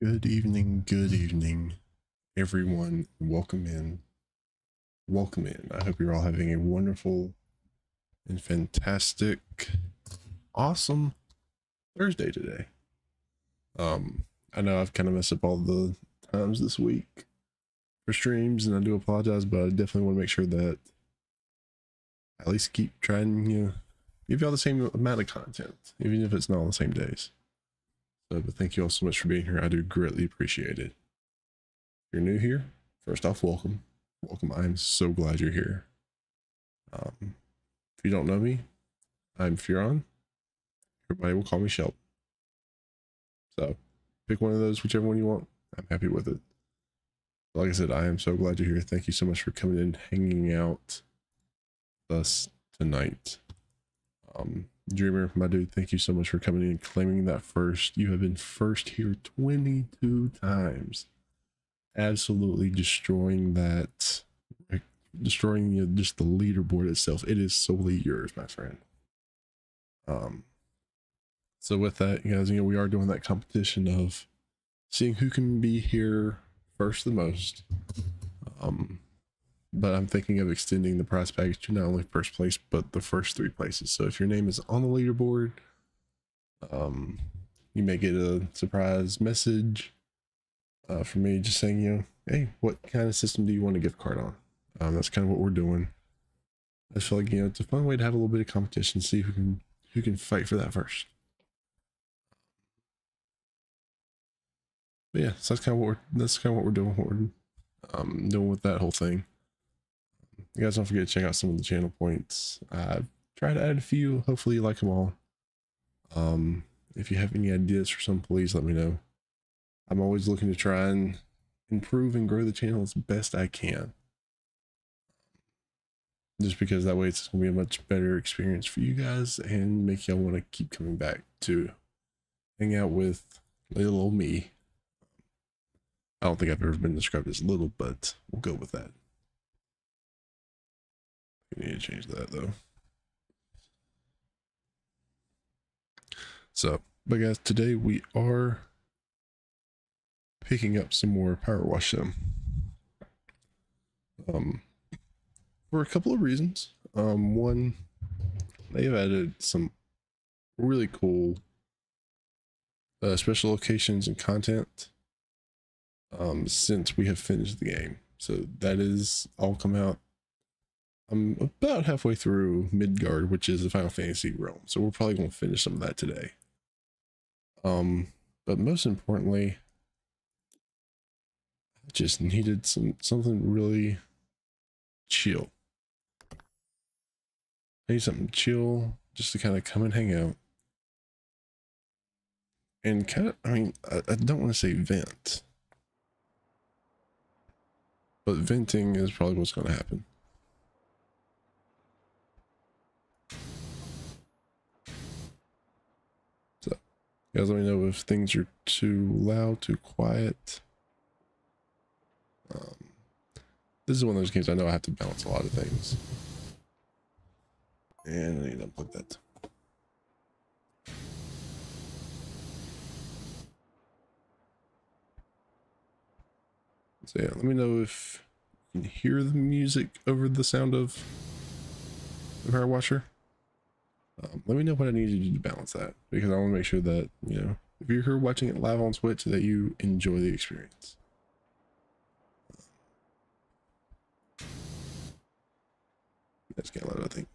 Good evening, everyone. Welcome in. Welcome in. I hope you're all having a wonderful and fantastic, awesome Thursday today. I know I've kind of messed up all the times this week for streams, and I do apologize, but I definitely want to make sure that I at least keep trying, give y'all the same amount of content, even if it's not on the same days. But thank you all so much for being here. I do greatly appreciate it. If you're new here, first off, welcome. Welcome. I'm so glad you're here. If you don't know me, I'm Furon. Everybody will call me Shelp. So pick one of those, whichever one you want. I'm happy with it. Like I said, I am so glad you're here. Thank you so much for coming in, hanging out with us tonight. Dreamer, my dude, thank you so much for coming in and claiming that first. You have been first here 22 times. Absolutely destroying that, destroying just the leaderboard itself. It is solely yours, my friend. So with that, you guys, we are doing that competition of seeing who can be here first the most. But I'm thinking of extending the prize package to not only first place, but the first 3 places. So if your name is on the leaderboard, you may get a surprise message from me just saying, hey, what kind of system do you want a gift card on? That's kind of what we're doing. I just feel like, it's a fun way to have a little bit of competition, see who can fight for that first. But yeah, so that's kind of what we're doing. What we're doing with that whole thing. You guys don't forget to check out some of the channel points. I've tried to add a few. Hopefully you like them all. If you have any ideas for some, please let me know. I'm always looking to try and improve and grow the channel as best I can. Just because that way it's going to be a much better experience for you guys and make y'all want to keep coming back to hang out with little old me. I don't think I've ever been described as little, but we'll go with that. We need to change that though. So, but guys, today we are picking up some more Power Wash Sim. For a couple of reasons. One, they've added some really cool special locations and content since we have finished the game. So that is all come out. I'm about halfway through Midgard, which is the Final Fantasy realm. So we're probably going to finish some of that today. But most importantly, I just needed something really chill. I need something chill just to kind of come and hang out. And kind of, I don't want to say vent. But venting is probably what's going to happen. So, you guys let me know if things are too loud, too quiet. This is one of those games I know I have to balance a lot of things. And I need to unplug that. So yeah, let me know if you can hear the music over the sound of the Power Washer. Let me know what I need to do to balance that, because I want to make sure that, if you're here watching it live on Twitch, that you enjoy the experience. That's getting loud, I think.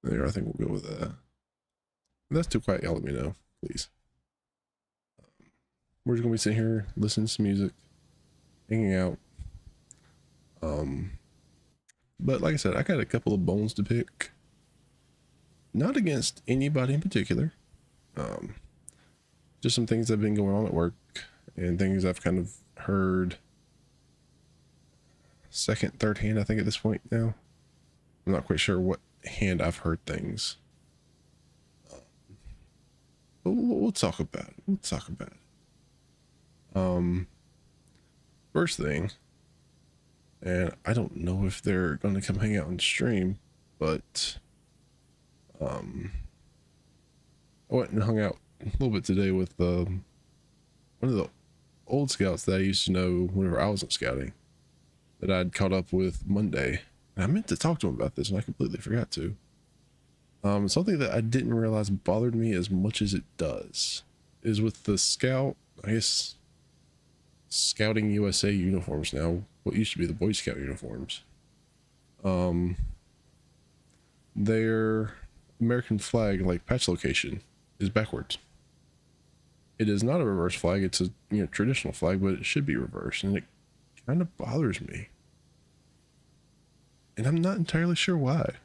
There, I think we'll go with that. If that's too quiet, y'all let me know, please. We're just gonna be sitting here listening to some music, hanging out. But like I said, I got a couple of bones to pick. Not against anybody in particular. Just some things that have been going on at work and things I've kind of heard second, third hand, I think at this point now. I'm not quite sure what hand I've heard things. we'll talk about it. We'll talk about it. First thing, and I don't know if they're going to come hang out and stream, but I went and hung out a little bit today with one of the old scouts that I used to know whenever I wasn't scouting, that I'd caught up with Monday. And I meant to talk to him about this and I completely forgot to. Something that I didn't realize bothered me as much as it does is with the scout, I guess, Scouting USA uniforms now, what used to be the Boy Scout uniforms. Their American flag, like patch location, is backwards. It is not a reverse flag, it's a traditional flag, but it should be reversed, and it kind of bothers me. And I'm not entirely sure why.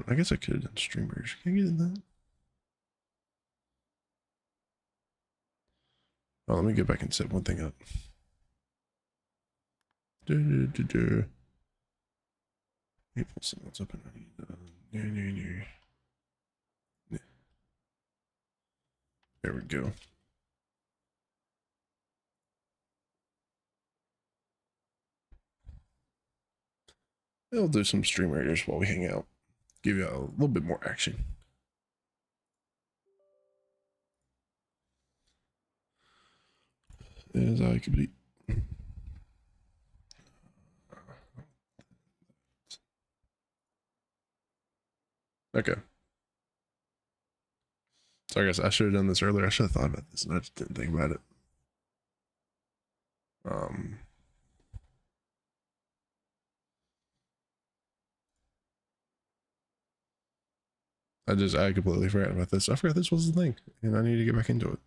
I guess I could have done streamers. Can I get in that? Oh, let me get back and set one thing up. April, someone's up and there we go. I'll do some stream raiders while we hang out. Give you a little bit more action. As I complete. Okay. So I guess I should have done this earlier. I should have thought about this and I just didn't think about it. I completely forgot about this. I forgot this was the thing and I need to get back into it.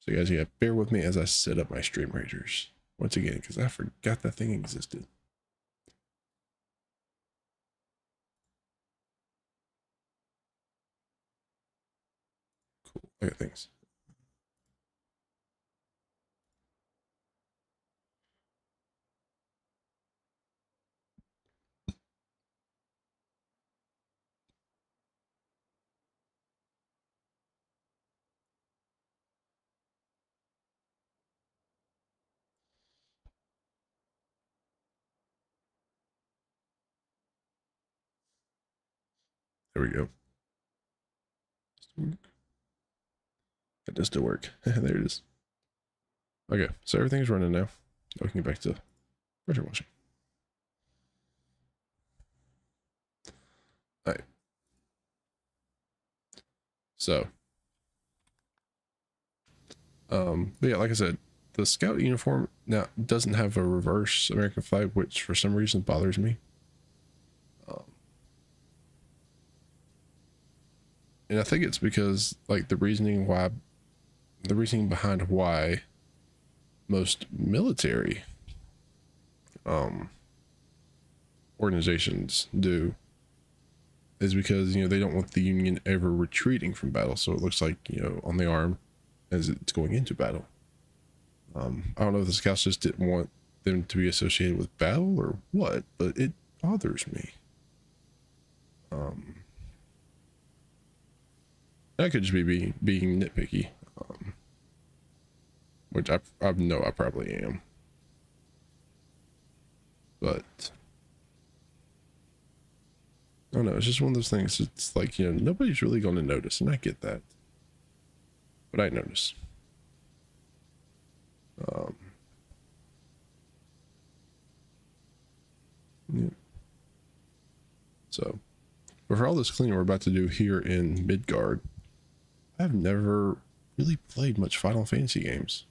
So guys, yeah, bear with me as I set up my stream raiders once again, because I forgot that thing existed. Cool, I got things. There we go. That does still work. There it is. Okay, so everything's running now. We can get back to pressure washing. All right. So, but yeah, like I said, the scout uniform now doesn't have a reverse American flag, which for some reason bothers me. And I think it's because like the reasoning behind why most military organizations do is because they don't want the Union ever retreating from battle, so it looks like on the arm as it's going into battle. I don't know if the scouts just didn't want them to be associated with battle or what, but it bothers me. That could just be being nitpicky, which I know I probably am. But I don't know, it's just one of those things. It's like, nobody's really going to notice, and I get that. But I notice. Yeah. So, but for all this cleaning we're about to do here in Midgard, I've never really played much Final Fantasy games,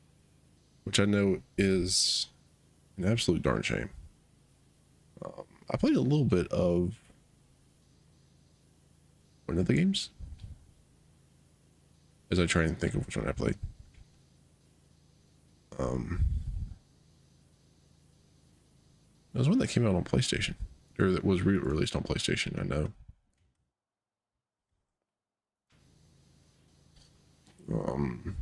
which I know is an absolute darn shame. I played a little bit of one of the games, as I try and think of which one I played. There was one that came out on PlayStation, or that was released on PlayStation, I know. Um,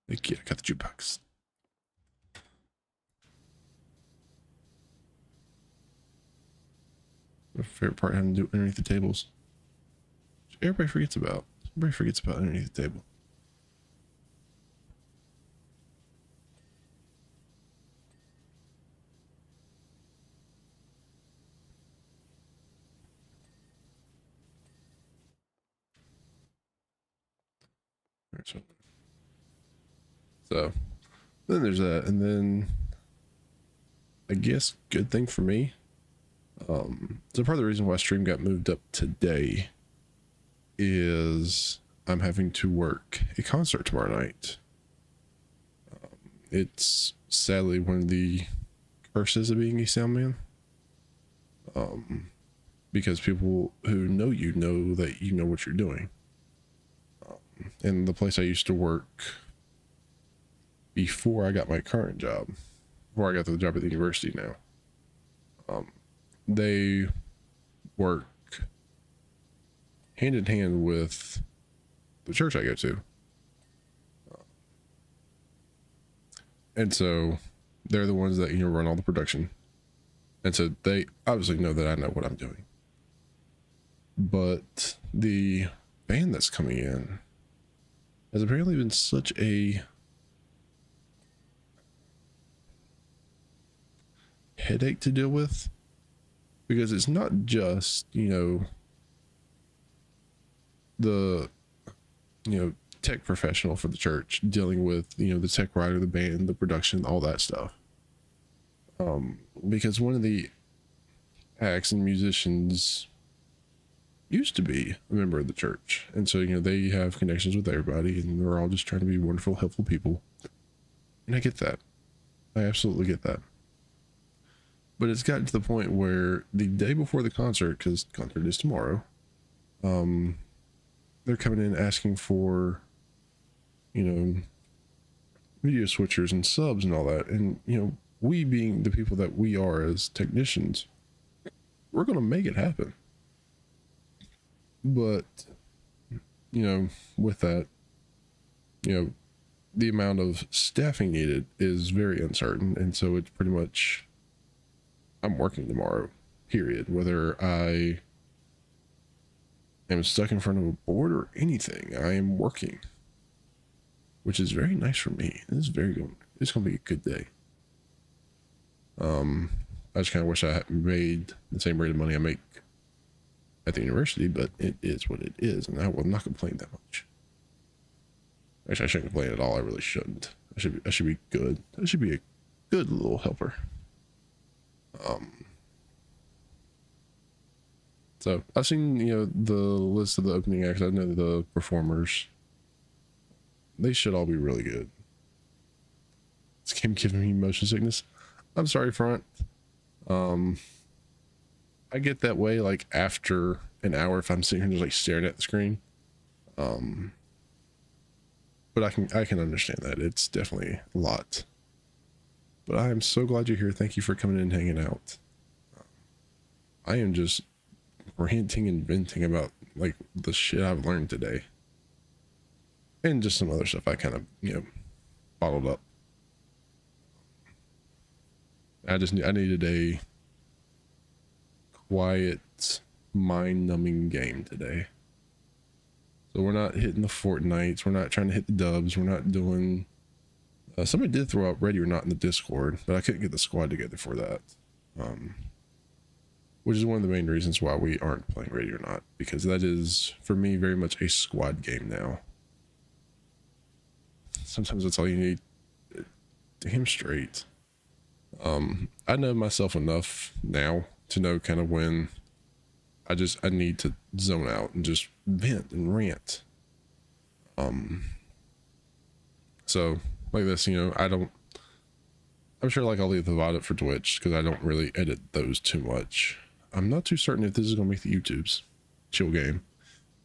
Thank you. I got the jukebox. My favorite part having to do underneath the tables. Everybody forgets about. Everybody forgets about underneath the table. So then there's that, and then I guess good thing for me. So part of the reason why stream got moved up today is I'm having to work a concert tomorrow night. It's sadly one of the curses of being a sound man. Because people who know that you know what you're doing. And the place I used to work before I got my current job, before I got the job at the university now, they work hand in hand with the church I go to. And so they're the ones that, you know, run all the production. And so they obviously know that I know what I'm doing. But the band that's coming in has apparently been such a headache to deal with, because it's not just, you know, the, you know, tech professional for the church dealing with, you know, the tech writer, the band, the production, all that stuff. Because one of the acts and musicians used to be a member of the church, and so, you know, they have connections with everybody, and they're all just trying to be wonderful, helpful people. And I get that. I absolutely get that. But it's gotten to the point where the day before the concert, because the concert is tomorrow, they're coming in asking for, you know, video switchers and subs and all that. And, you know, we being the people that we are as technicians, we're going to make it happen. But, you know, with that, you know, the amount of staffing needed is very uncertain. And so it's pretty much, I'm working tomorrow, period. Whether I am stuck in front of a board or anything, I am working, which is very nice for me. This is very good. It's going to be a good day. I just kind of wish I had made the same rate of money I make at the university, but it is what it is, and I will not complain that much. Actually, I shouldn't complain at all. I really shouldn't. I should be good. I should be a good little helper. So I've seen, you know, the list of the opening acts. I know the performers. They should all be really good. This game giving me motion sickness. I'm sorry, Front. I get that way like after an hour if I'm sitting here just like staring at the screen. But I can understand that. It's definitely a lot. But I am so glad you're here. Thank you for coming in and hanging out. I am just ranting and venting about like the shit I've learned today. And just some other stuff I kind of, you know, bottled up. I needed a quiet, mind-numbing game today. So we're not hitting the Fortnites. We're not trying to hit the dubs. We're not doing... somebody did throw out Ready or Not in the Discord, but I couldn't get the squad together for that. Which is one of the main reasons why we aren't playing Ready or Not, because that is, for me, very much a squad game now. Sometimes that's all you need. Damn straight. I know myself enough now to know kind of when I need to zone out and just vent and rant. So like this, you know, I'm sure like I'll leave the VOD up for Twitch because I don't really edit those too much. I'm not too certain if this is going to make the YouTube's chill game.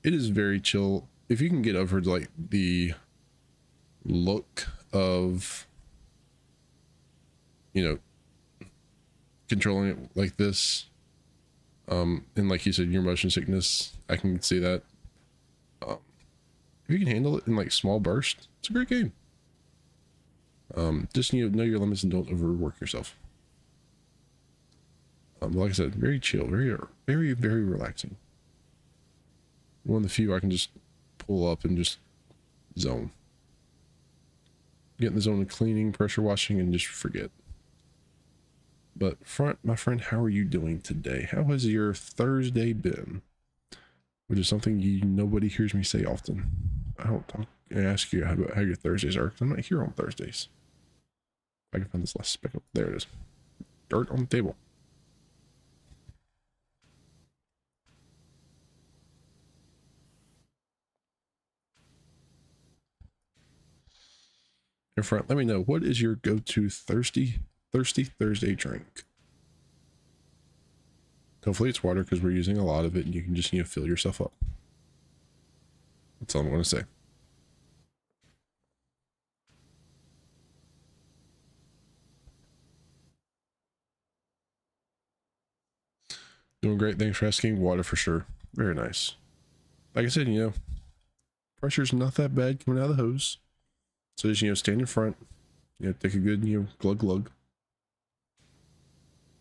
it is very chill. If you can get over like the look of, you know, controlling it like this, and like you said, your motion sickness, I can see that. If you can handle it in like small bursts, it's a great game. Just, you know your limits and don't overwork yourself. Like I said, very chill, very, very, very relaxing. One of the few I can just pull up and just zone. Get in the zone of cleaning, pressure washing, and just forget. But Front, my friend, how are you doing today? How has your Thursday been? Which is something nobody hears me say often. I don't talk and ask you about how your Thursdays are, because I'm not here on Thursdays. If I can find this last speck up. There it is. Dirt on the table. In front, let me know, what is your go-to thirsty Thursday drink? Hopefully it's water, because we're using a lot of it and you can just, you know, fill yourself up. That's all I'm going to say. Doing great. Thanks for asking. Water for sure. Very nice. Like I said, you know, pressure's not that bad coming out of the hose. So just, you know, stand in front, you know, take a good, you know, glug glug.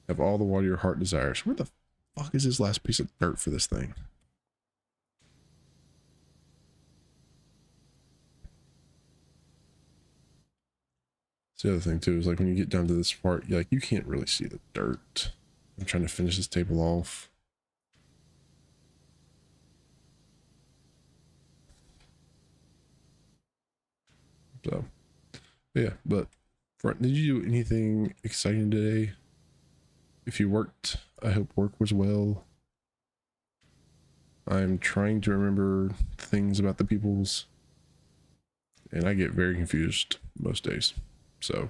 Have all the water your heart desires. Where the fuck is this last piece of dirt for this thing? It's the other thing too, is like when you get down to this part, like you can't really see the dirt. I'm trying to finish this table off. So, yeah, but Front, did you do anything exciting today? If you worked, I hope work was well. I'm trying to remember things about the peoples, and I get very confused most days. So,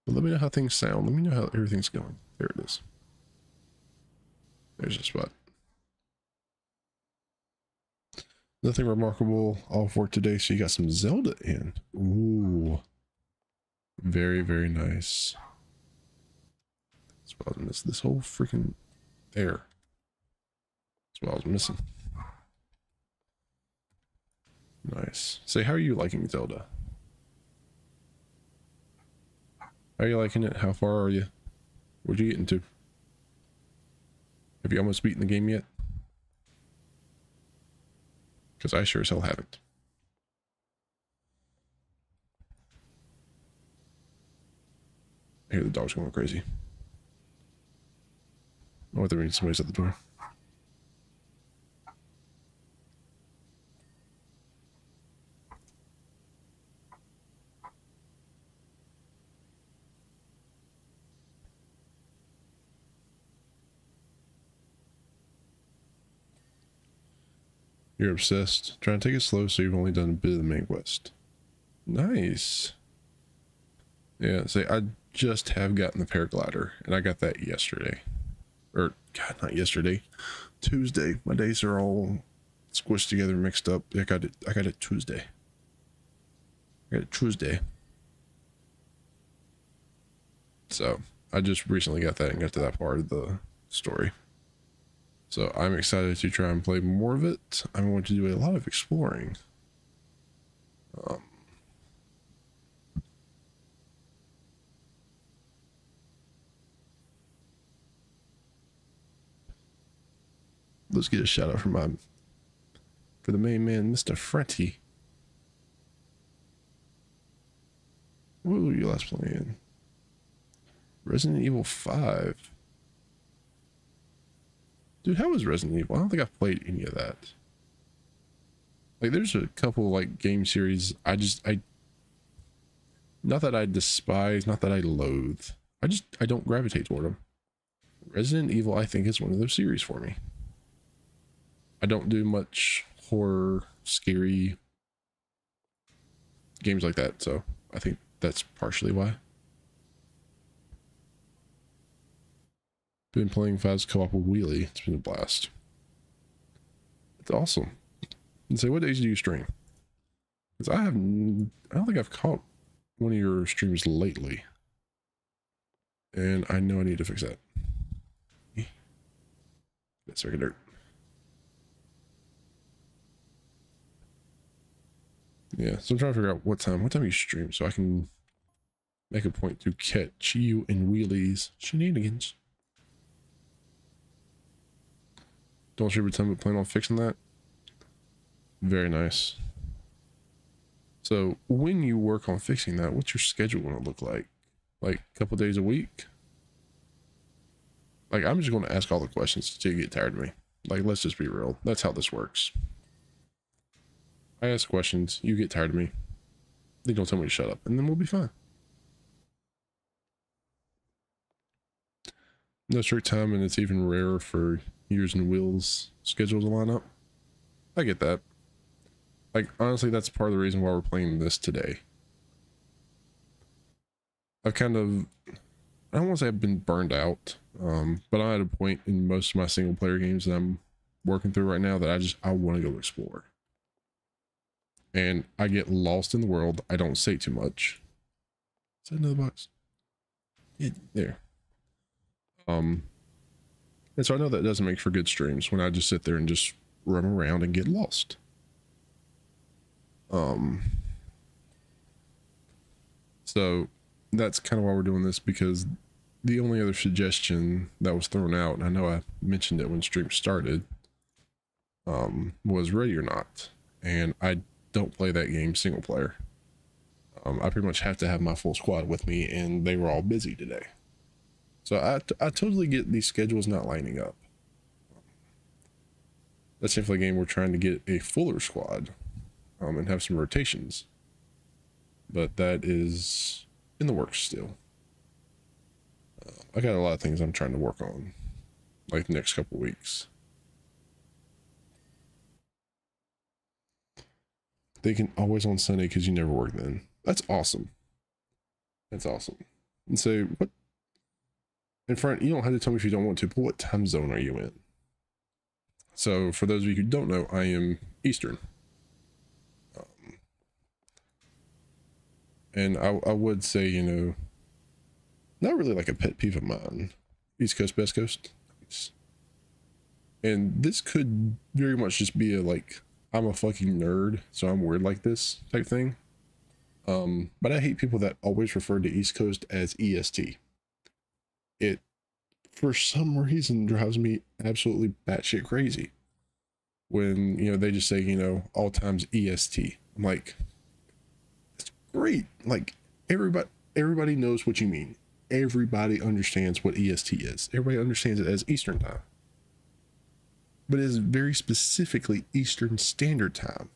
but let me know how things sound. Let me know how everything's going. There it is. There's a spot. Nothing remarkable off work today, so you got some Zelda in. Ooh. Very, very nice. That's what I was missing. This whole freaking there. That's what I was missing. Nice. Say, how are you liking Zelda? How are you liking it? How far are you? What'd you get into? Have you almost beaten the game yet? Because I sure as hell haven't. I hear the dog's going crazy. Oh, there means somebody's at the door. You're obsessed. Trying to take it slow, so you've only done a bit of the main quest. Nice. Yeah, say I just have gotten the paraglider, and I got that yesterday. Or, God, not yesterday. Tuesday. My days are all squished together, mixed up. I got it Tuesday. I got it Tuesday. So, I just recently got that and got to that part of the story. So, I'm excited to try and play more of it. I'm going to do a lot of exploring. Let's get a shout out for the main man, Mr. Frenty. What were you last playing? Resident Evil 5. Dude, how was Resident Evil? I don't think I've played any of that. Like, there's a couple, like, game series not that I despise, not that I loathe. I don't gravitate toward them. Resident Evil, I think, is one of those series for me. I don't do much horror, scary games like that, so I think that's partially why. Been playing Faz co-op with Wheelie. It's been a blast. It's awesome. And say, what days do you stream? Because I don't think I've caught one of your streams lately. And I know I need to fix that. That's circuit dirt. Yeah, so I'm trying to figure out what time you stream so I can make a point to catch you in Wheelie's shenanigans. Don't stream a ton, but plan on fixing that. Very nice. So when you work on fixing that, what's your schedule going to look like? Like a couple days a week? Like, I'm just going to ask all the questions until you get tired of me. Like, let's just be real. That's how this works. I ask questions, you get tired of me. Then don't tell me to shut up, and then we'll be fine. No strict time, and it's even rarer for Years and Wheels schedule to line up. I get that. Like, honestly, that's part of the reason why we're playing this today. I've kind of, I don't want to say I've been burned out, but I'm at a point in most of my single player games that I'm working through right now that I want to go explore. And I get lost in the world. I don't say too much. Is that another box? Yeah, there. And so I know that doesn't make for good streams when I just sit there and just run around and get lost. So that's kind of why we're doing this, because the only other suggestion that was thrown out, and I know I mentioned it when stream started, was Ready or Not. And I don't play that game single player. I pretty much have to have my full squad with me, and they were all busy today. So I totally get these schedules not lining up. That's simply a game we're trying to get a fuller squad, and have some rotations. But that is in the works still. I got a lot of things I'm trying to work on, like the next couple weeks. They can always on Sunday because you never work then. That's awesome. That's awesome. And so what? In front, you don't have to tell me if you don't want to, but what time zone are you in? So for those of you who don't know, I am Eastern. And I would say, you know, not really like a pet peeve of mine. East Coast, West Coast. And this could very much just be a like, I'm a fucking nerd, so I'm weird like this type thing. But I hate people that always refer to East Coast as EST. It, for some reason, drives me absolutely batshit crazy when, you know, they just say, you know, all times EST. I'm like, it's great. Like, everybody knows what you mean. Everybody understands what EST is. Everybody understands it as Eastern Time. But it is very specifically Eastern Standard Time.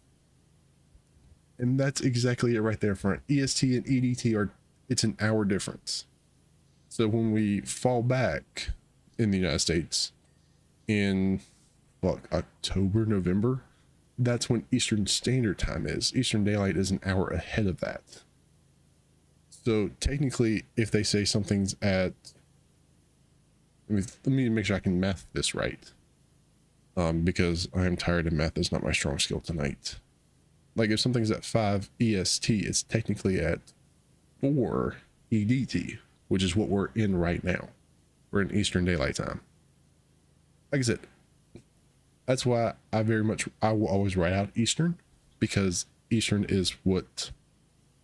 And that's exactly it right there front. EST and EDT are, it's an hour difference. So when we fall back in the United States in October, November, that's when Eastern Standard Time is. Eastern Daylight is an hour ahead of that. So technically, if they say something's at, let me make sure I can math this right. Because I am tired and math is not my strong skill tonight. Like if something's at 5 EST, it's technically at 4 EDT, which is what we're in right now. We're in Eastern Daylight Time. Like I said, that's why I will always write out Eastern, because Eastern is what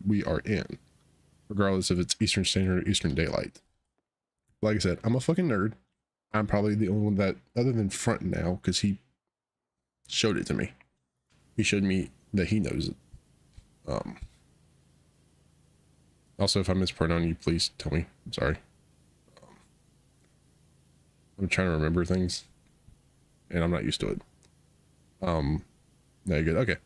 we are in, regardless if it's Eastern Standard or Eastern Daylight. Like I said, I'm a fucking nerd. I'm probably the only one that, other than Front now, because he showed it to me. He showed me that he knows it. Also, if I mispronounce you, please tell me. I'm sorry. I'm trying to remember things, and I'm not used to it. No, you're good. Okay.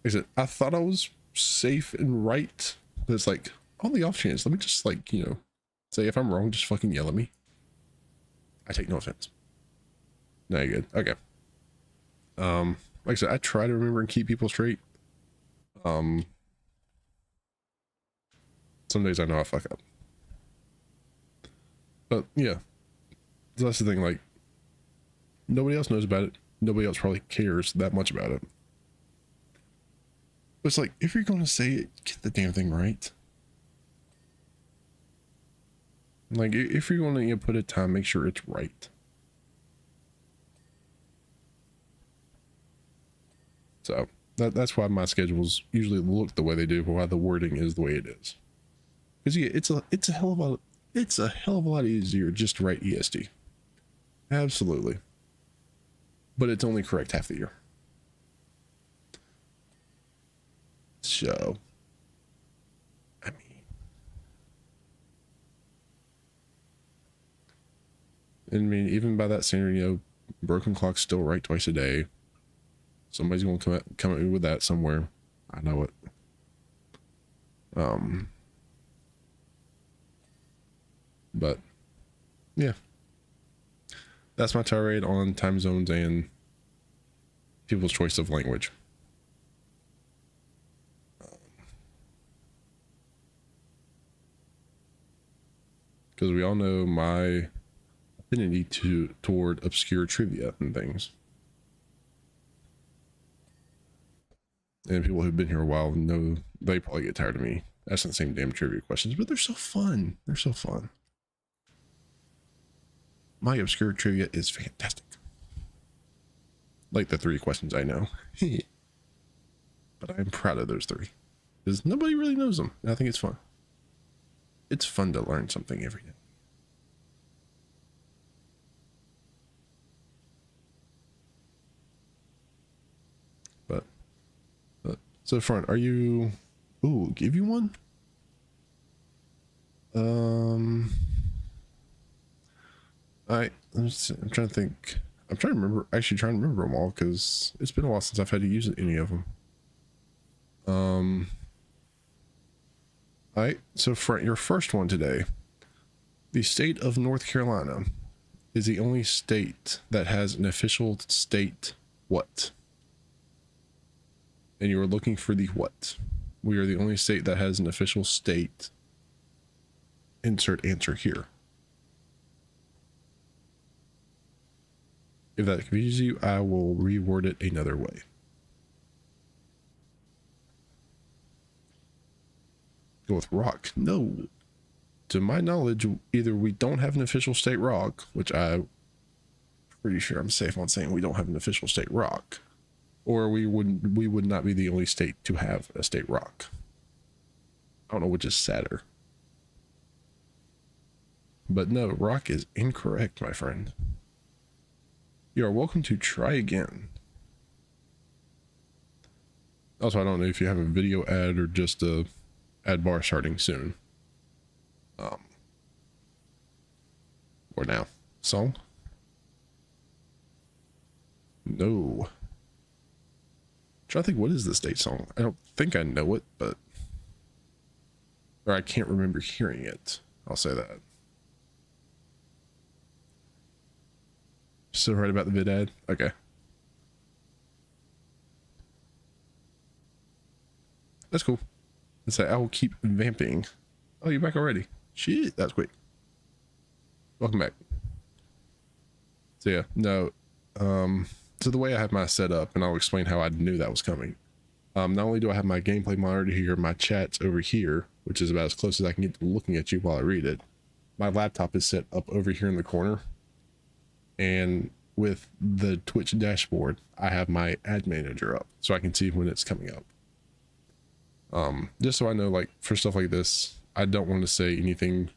Like I said, I thought I was safe and right, but it's like, on the off chance, let me just like, you know, say if I'm wrong, just fucking yell at me. I take no offense. No, you're good. Okay. Like I said, I try to remember and keep people straight. Some days I know I fuck up. But yeah, So that's the thing, like, nobody else knows about it. Nobody else probably cares that much about it. But it's like, if you're going to say it, get the damn thing right. Like, if you're going to put a time, make sure it's right. So that's why my schedules usually look the way they do, but why the wording is the way it is. Because yeah, it's a hell of a lot easier just to write EST. Absolutely. But it's only correct half the year. So, I mean, even by that standard, you know, broken clock's still right twice a day. Somebody's gonna come at me with that somewhere. I know it. But yeah, that's my tirade on time zones and people's choice of language. Because we all know my affinity toward obscure trivia and things. And people who've been here a while know they probably get tired of me asking the same damn trivia questions, but they're so fun. They're so fun. My obscure trivia is fantastic. Like the 3 questions I know. But I'm proud of those 3. Because nobody really knows them. And I think it's fun. It's fun to learn something every day. But so front, are you... Ooh, give you one? I'm trying to think. I'm trying to remember, actually trying to remember them all, because it's been a while since I've had to use any of them. Alright, so for your first one today, the state of North Carolina is the only state that has an official state what? And you are looking for the what? We are the only state that has an official state. Insert answer here. If that confuses you, I will reword it another way. Go with rock. No. To my knowledge, either we don't have an official state rock, which I'm pretty sure I'm safe on saying we don't have an official state rock, or we would not be the only state to have a state rock. I don't know which is sadder. But no, rock is incorrect, my friend. You are welcome to try again. Also, I don't know if you have a video ad or just a ad bar starting soon. Or now. Song? No. Try to think, what is the state song? I don't think I know it, but... Or I can't remember hearing it. I'll say that. So right about the vid ad? Okay. That's cool. Let's say I will keep vamping. Oh, you're back already. Shit, that's quick. Welcome back. So yeah, no. So the way I have my setup, and I'll explain how I knew that was coming. Not only do I have my gameplay monitor here, my chat's over here, which is about as close as I can get to looking at you while I read it. My laptop is set up over here in the corner. And with the Twitch dashboard, I have my ad manager up so I can see when it's coming up. Just so I know, like, for stuff like this, I don't want to say anything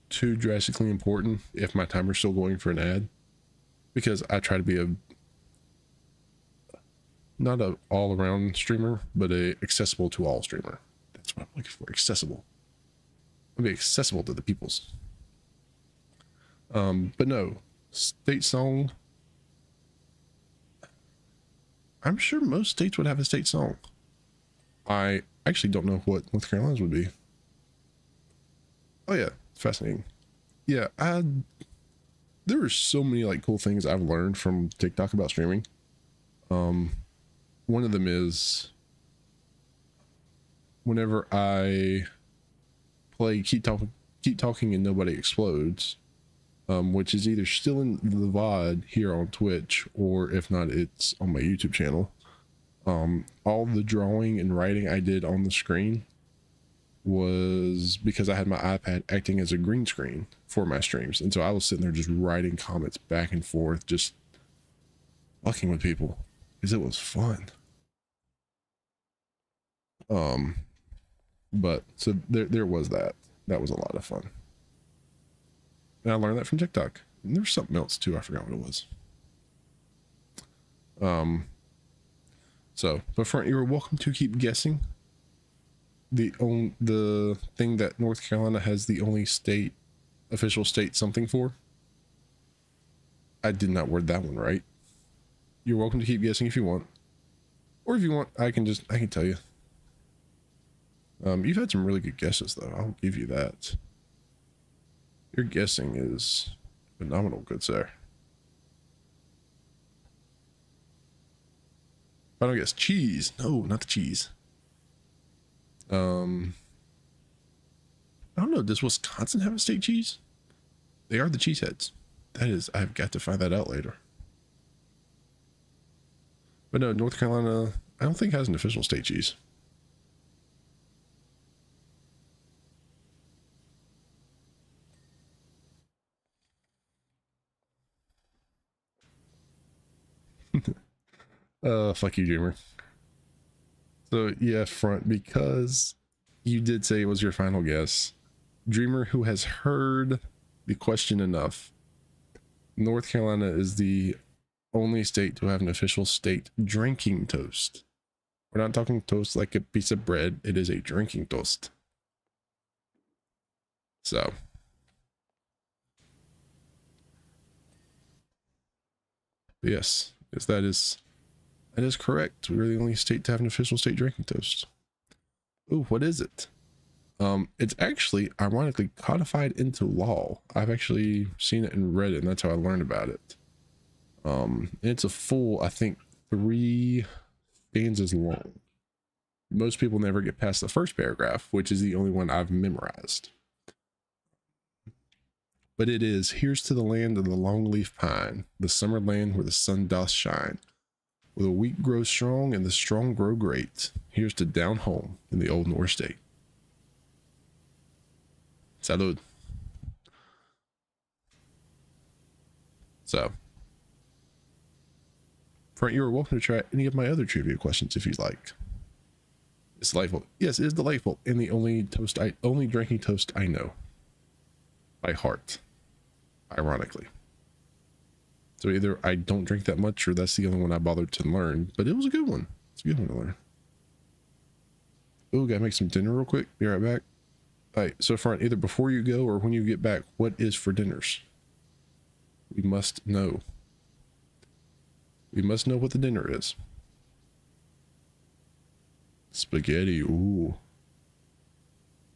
too drastically important if my timer's still going for an ad, because I try to be not a all-around streamer, but a accessible to all streamer. That's what I'm looking for. Accessible. I'll be accessible to the peoples. But no, state song. I'm sure most states would have a state song. I actually don't know what North Carolina's would be. Oh yeah, it's fascinating. Yeah, there are so many like cool things I've learned from TikTok about streaming. One of them is whenever I play keep talking and nobody explodes, which is either still in the VOD here on Twitch, or if not, it's on my YouTube channel. All the drawing and writing I did on the screen was because I had my iPad acting as a green screen for my streams. And so I was sitting there just writing comments back and forth, just fucking with people, because it was fun. But so there was that. That was a lot of fun. And I learned that from TikTok. And there was something else too. I forgot what it was. So, but front, you're welcome to keep guessing. The thing that North Carolina has the only official state something for. I did not word that one right. You're welcome to keep guessing if you want. Or if you want, I can tell you. You've had some really good guesses though. I'll give you that. Your guessing is phenomenal, good sir. I don't guess cheese. No, not the cheese. I don't know. Does Wisconsin have a state cheese? They are the cheeseheads. That is, I've got to find that out later. But no, North Carolina, I don't think has an official state cheese. Fuck you, Dreamer. So yeah, front, because you did say it was your final guess. Dreamer, who has heard the question enough, North Carolina is the only state to have an official state drinking toast. We're not talking toast like a piece of bread. It is a drinking toast. So. Yes, that is correct. We're the only state to have an official state drinking toast. Ooh, what is it? It's actually ironically codified into law. I've actually seen it and read it, and that's how I learned about it. It's a full, I think, 3 stanzas long. Most people never get past the first paragraph, which is the only one I've memorized. But it is, here's to the land of the longleaf pine, the summer land where the sun doth shine, where the wheat grows strong and the strong grow great. Here's to down home in the old North State. Salud. So, front, you are welcome to try any of my other trivia questions if you'd like. It's delightful. Yes, it is delightful, and the only drinking toast I know by heart, ironically. So either I don't drink that much, or that's the only one I bothered to learn. But it was a good one. It's a good one to learn. Oh, gotta make some dinner real quick. Be right back. All right, so front, either before you go or when you get back, what is for dinners? We must know. We must know what the dinner is. Spaghetti, ooh.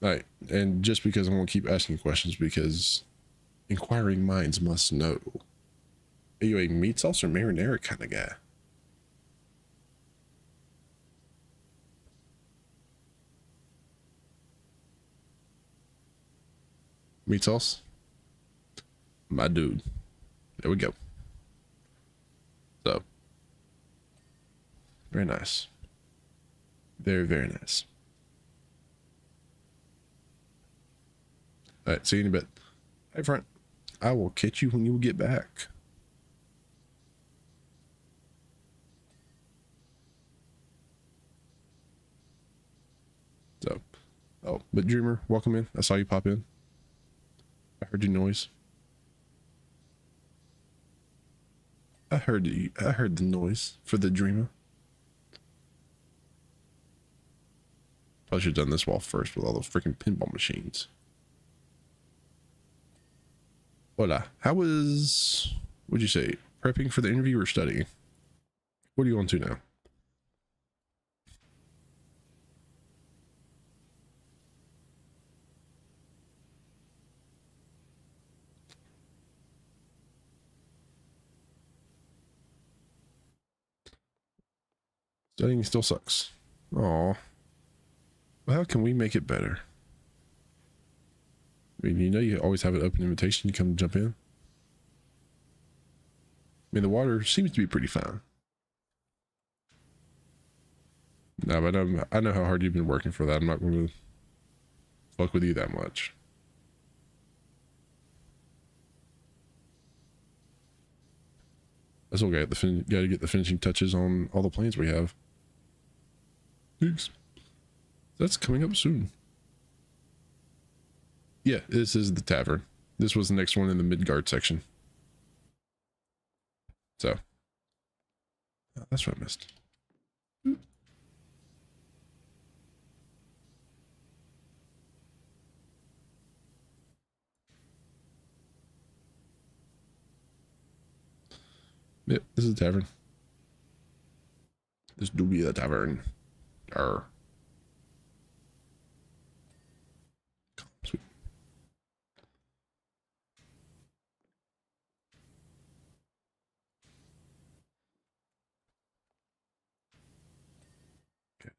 All right, and just because I won't keep asking questions, because inquiring minds must know. Are you a meat sauce or marinara kind of guy? Meat sauce? My dude. There we go. So. Very nice. Very, very nice. Alright, see you in a bit. Hey, front. I will catch you when you get back. So. Oh, but Dreamer, welcome in. I saw you pop in. I heard your noise. I heard the noise for the Dreamer. Probably should have done this wall first with all those freaking pinball machines. Hola. How was, what'd you say, prepping for the interview or studying? What are you on to now? Studying still sucks. Aw. Well, how can we make it better? I mean, you know, you always have an open invitation to come jump in. mean, the water seems to be pretty fine. No, but I know how hard you've been working for that. I'm not going to fuck with you that much. That's okay. Got to get the finishing touches on all the planes we have. Thanks. That's coming up soon. Yeah, this is the tavern. This was the next one in the Midgard section. So, that's what I missed. Yep, this is the tavern. This do be the tavern. Arr. Sweet. Okay.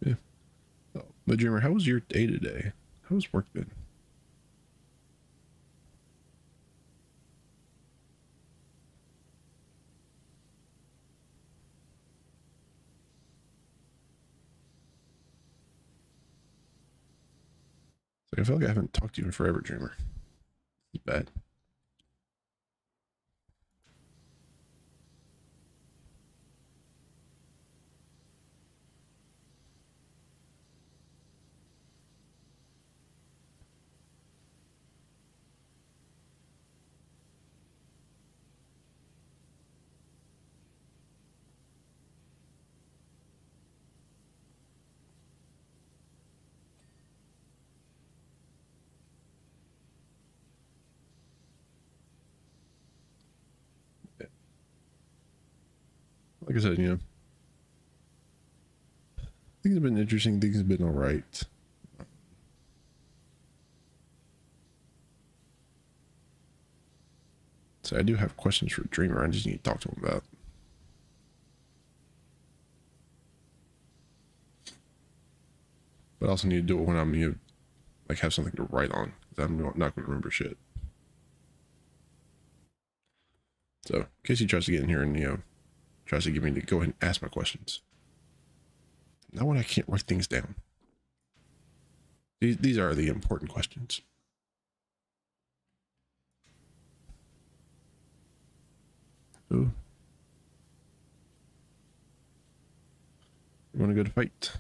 Yeah. Oh, but Dreamer, how was your day today? How was work been? Like, I feel like I haven't talked to you in forever, Dreamer. It's bad. Yeah. Like I said, you know, things have been interesting. Things have been all right. So I do have questions for Dreamer. I just need to talk to him about. But I also need to do it when I'm, you know, like have something to write on. Because I'm not going to remember shit. So in case he tries to get in here and, you know, tries to get me to go ahead and ask my questions. Not when I can't write things down. These are the important questions. So, you want to go to fight?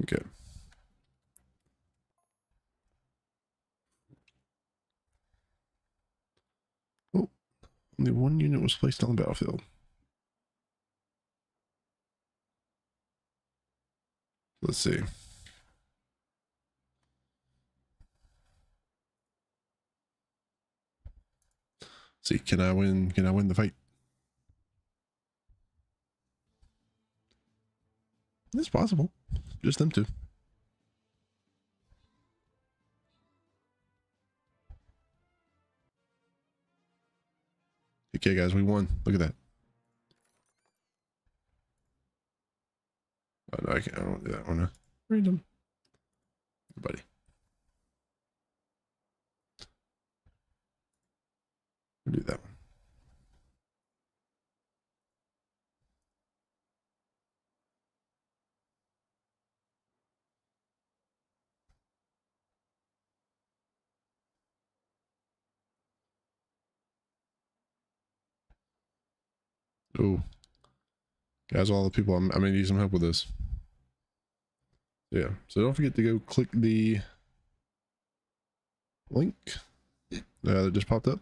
Okay. Oh, only one unit was placed on the battlefield. Let's see. See, can I win? Can I win the fight? It's possible. Just them two. Okay, guys, we won. Look at that. Oh, no, I can't. I don't want to do that one. Random. Buddy. We'll do that one. Oh, guys, all the people, I'm gonna need some help with this. Yeah, so don't forget to go click the link that just popped up.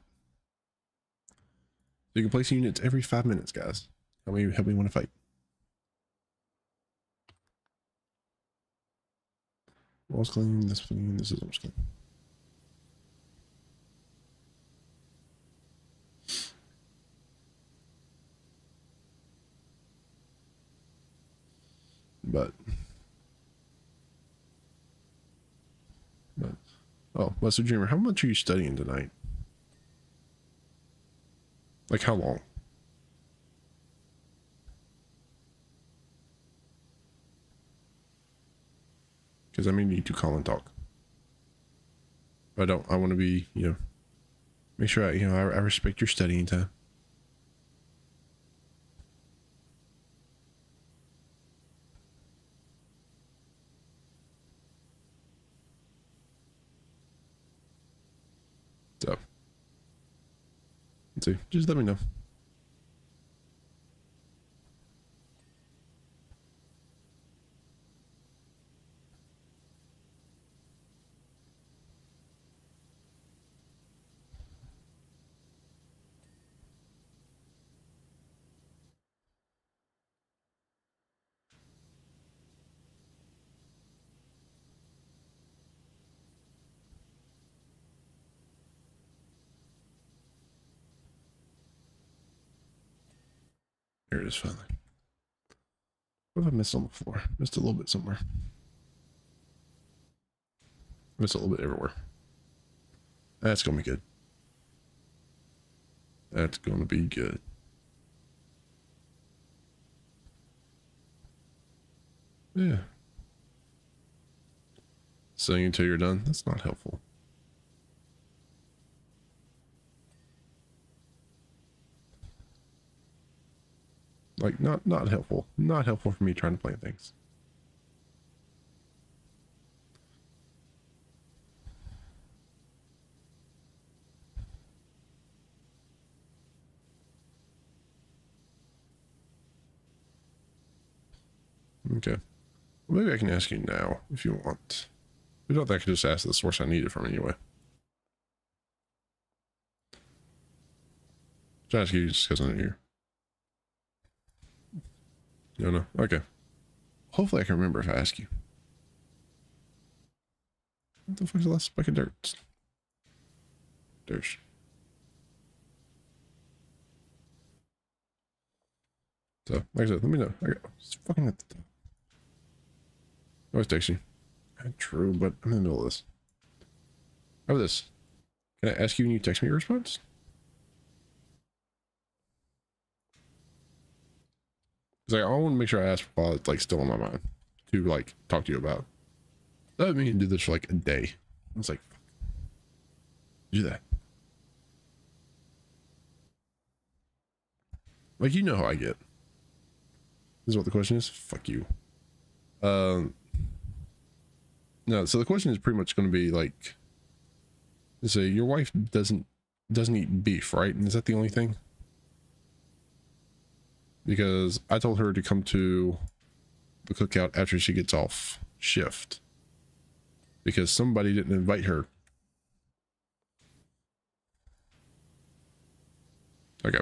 You can place units every 5 minutes, guys. Help me want to fight. Wall's clean, this clean, this is almost clean. But oh, Lesser Dreamer, how much are you studying tonight? Like how long? Because I may need to call and talk. I want to be, make sure I respect your studying time. So, let's see, just let me know. Here it is finally. What have I missed on the floor? Missed a little bit somewhere. Missed a little bit everywhere. That's gonna be good. That's gonna be good. Yeah. Saying until you're done, that's not helpful. Like, not helpful. Not helpful for me trying to plan things. Okay. Well, maybe I can ask you now if you want. If you don't think I can just ask the source I need it from anyway. Should I ask you just because I'm here? You don't know? Okay. Hopefully I can remember if I ask you. What the fuck is the last spike of dirt? Dirt. So, like I said, let me know. It's fucking at the top. I always text you. True, but I'm in the middle of this. How about this? Can I ask you when you text me your response? Because I want to make sure I ask while it's like still on my mind to like talk to you about. That would mean do this for like a day. It's like, do that. Like, you know how I get. This is what the question is. Fuck you. No, so the question is pretty much going to be like, say your wife doesn't eat beef, right? And is that the only thing? Because I told her to come to the cookout after she gets off shift because somebody didn't invite her. Okay.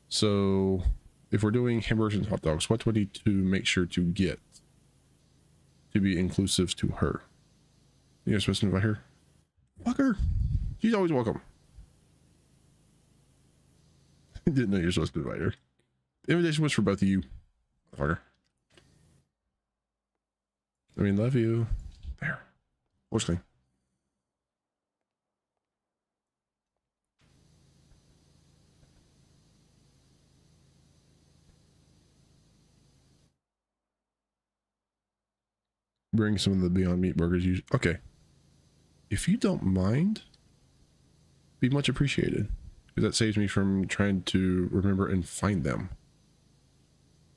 So if we're doing hamburgers and hot dogs, what do we need to make sure to get to be inclusive to her? You're supposed to invite her? Fuck her. She's always welcome. I didn't know you're supposed to invite her. The invitation was for both of you. Fucker. I mean, love you. There. What's clean? Bring some of the Beyond Meat burgers. Okay. If you don't mind, be much appreciated. Because that saves me from trying to remember and find them.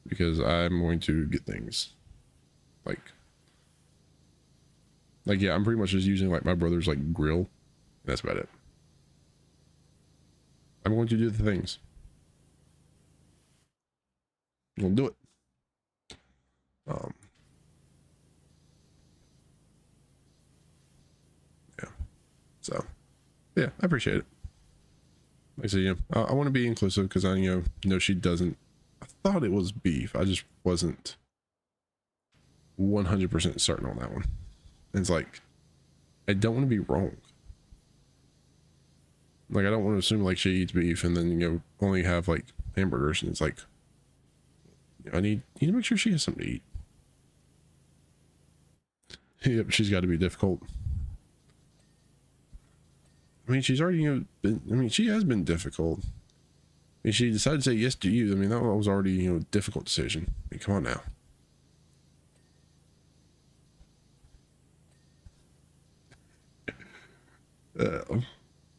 Because I'm going to get things. Like yeah, I'm pretty much just using like my brother's like grill. And that's about it. I'm going to do the things. We'll do it. Yeah. So, yeah, I appreciate it. Like I said, I want to be inclusive because I, know she doesn't. I thought it was beef. I just wasn't. 100% certain on that one. And it's like, I don't want to be wrong. Like, I don't want to assume like she eats beef and then, you know, only have like hamburgers. And it's like, you know, I need to make sure she has something to eat. Yep, she's got to be difficult. I mean, she's already, you know, she has been difficult. I mean, she decided to say yes to you. I mean, that was already, you know, a difficult decision. I mean, come on now.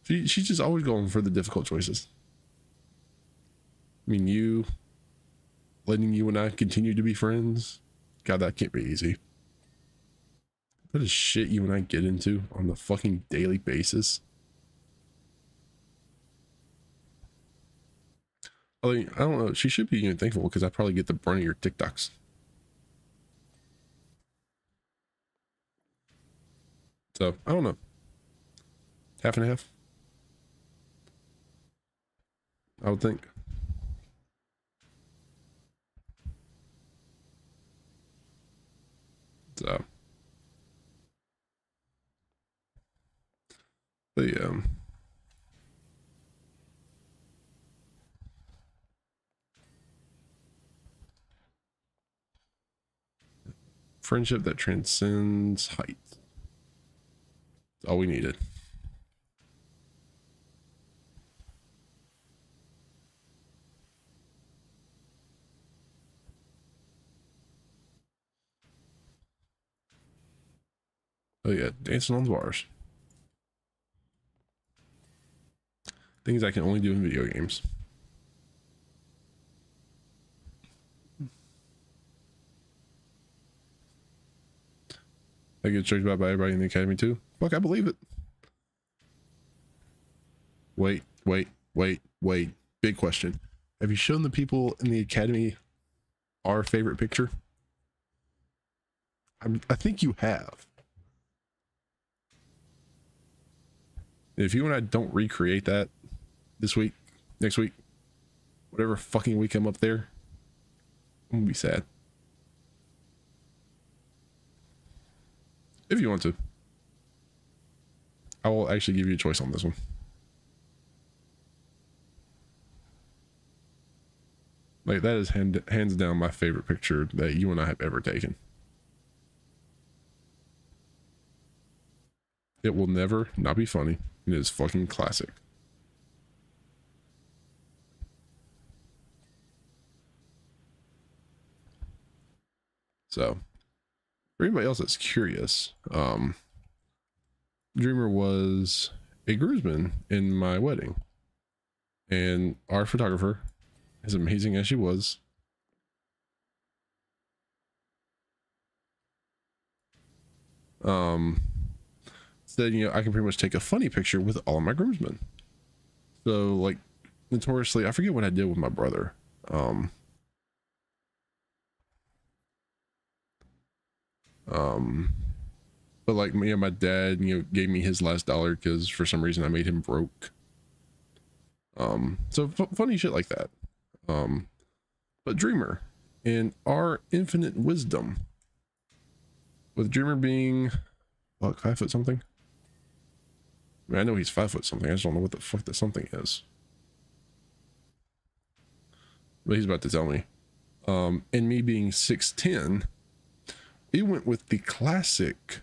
She's just always going for the difficult choices. I mean, letting you and I continue to be friends. God, that can't be easy. What is shit you and I get into on the fucking daily basis? I mean, I don't know. She should be, you know, thankful because I probably get the brunt of your TikToks. So, I don't know. Half and half. I would think. So. But yeah. Friendship that transcends height. That's all we needed. Oh yeah, dancing on the bars. Things I can only do in video games. I get judged by everybody in the academy too. Fuck, I believe it. Wait. Big question. Have you shown the people in the academy our favorite picture? I think you have. If you and I don't recreate that this week, next week, whatever fucking week I'm up there, I'm gonna be sad. If you want to. I will actually give you a choice on this one. Like, that is hands down my favorite picture that you and I have ever taken. It will never not be funny. It is fucking classic. So, for anybody else that's curious, Dreamer was a groomsman in my wedding. And our photographer, as amazing as she was, said, you know, I can pretty much take a funny picture with all of my groomsmen. So, like, notoriously, I forget what I did with my brother. But like, yeah, my dad, you know, gave me his last dollar because for some reason I made him broke. So funny shit like that. But Dreamer, in our infinite wisdom, with Dreamer being, what, 5 foot something? I mean, I know he's 5 foot something. I just don't know what the fuck that something is. But he's about to tell me. And me being 6'10", he went with the classic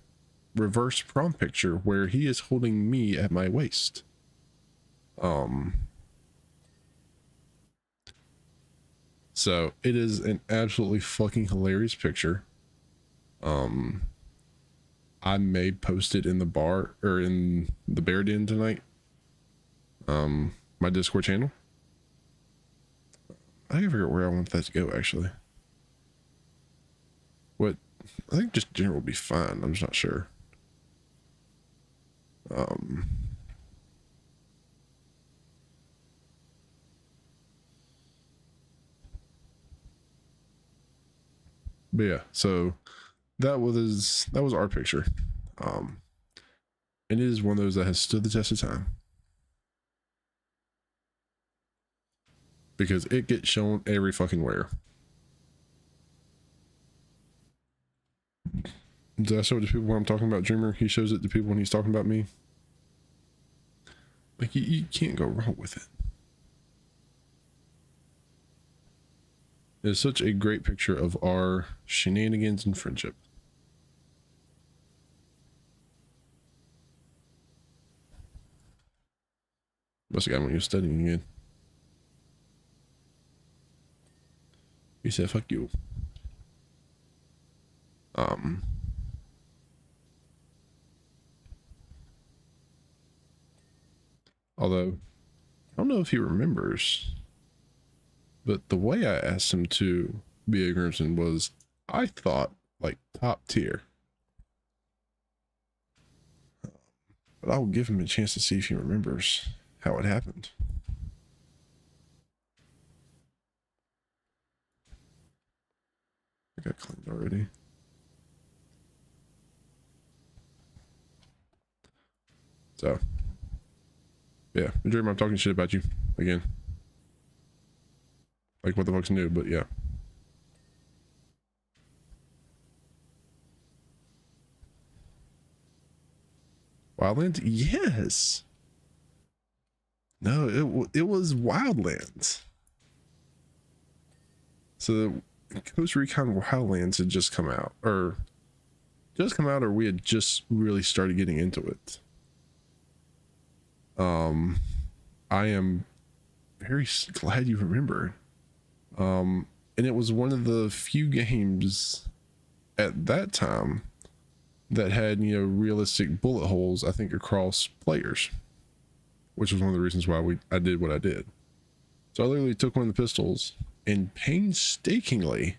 reverse prom picture where he is holding me at my waist. So it is an absolutely fucking hilarious picture. I may post it in the bar or in the Bear Den tonight. My Discord channel. I can figure out where I want that to go actually. What, I think just general will be fine. I'm just not sure. But yeah, so that was our picture. And it is one of those that has stood the test of time. Because it gets shown every fucking where. Did I show it to people when I'm talking about Dreamer? He shows it to people when he's talking about me. Like, you can't go wrong with it. It's such a great picture of our shenanigans and friendship. Must have got when he was studying again. He said, fuck you. Although, I don't know if he remembers, but the way I asked him to be a groomsman was, I thought, like, top tier. But I will give him a chance to see if he remembers how it happened. I got cleaned already. So, yeah, the Dreamer, I'm talking shit about you again. Like, what the fuck's new, but yeah. Wildlands? Yes. No, it was Wildlands. So Coast Recon Wildlands had just come out, or we had just really started getting into it. I am very glad you remember. And it was one of the few games at that time that had, you know, realistic bullet holes, I think, across players, which was one of the reasons why I did what I did. So I literally took one of the pistols and painstakingly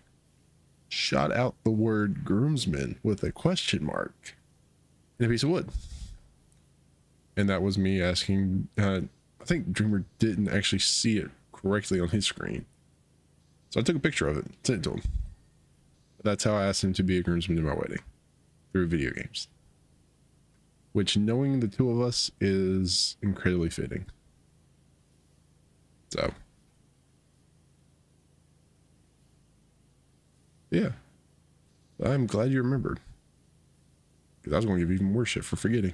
shot out the word groomsman with a question mark in a piece of wood. And that was me asking, I think Dreamer didn't actually see it correctly on his screen. So I took a picture of it, sent it to him. That's how I asked him to be a groomsman in my wedding, through video games. Which, knowing the two of us, is incredibly fitting. So, yeah. I'm glad you remembered. Because I was going to give you even more shit for forgetting.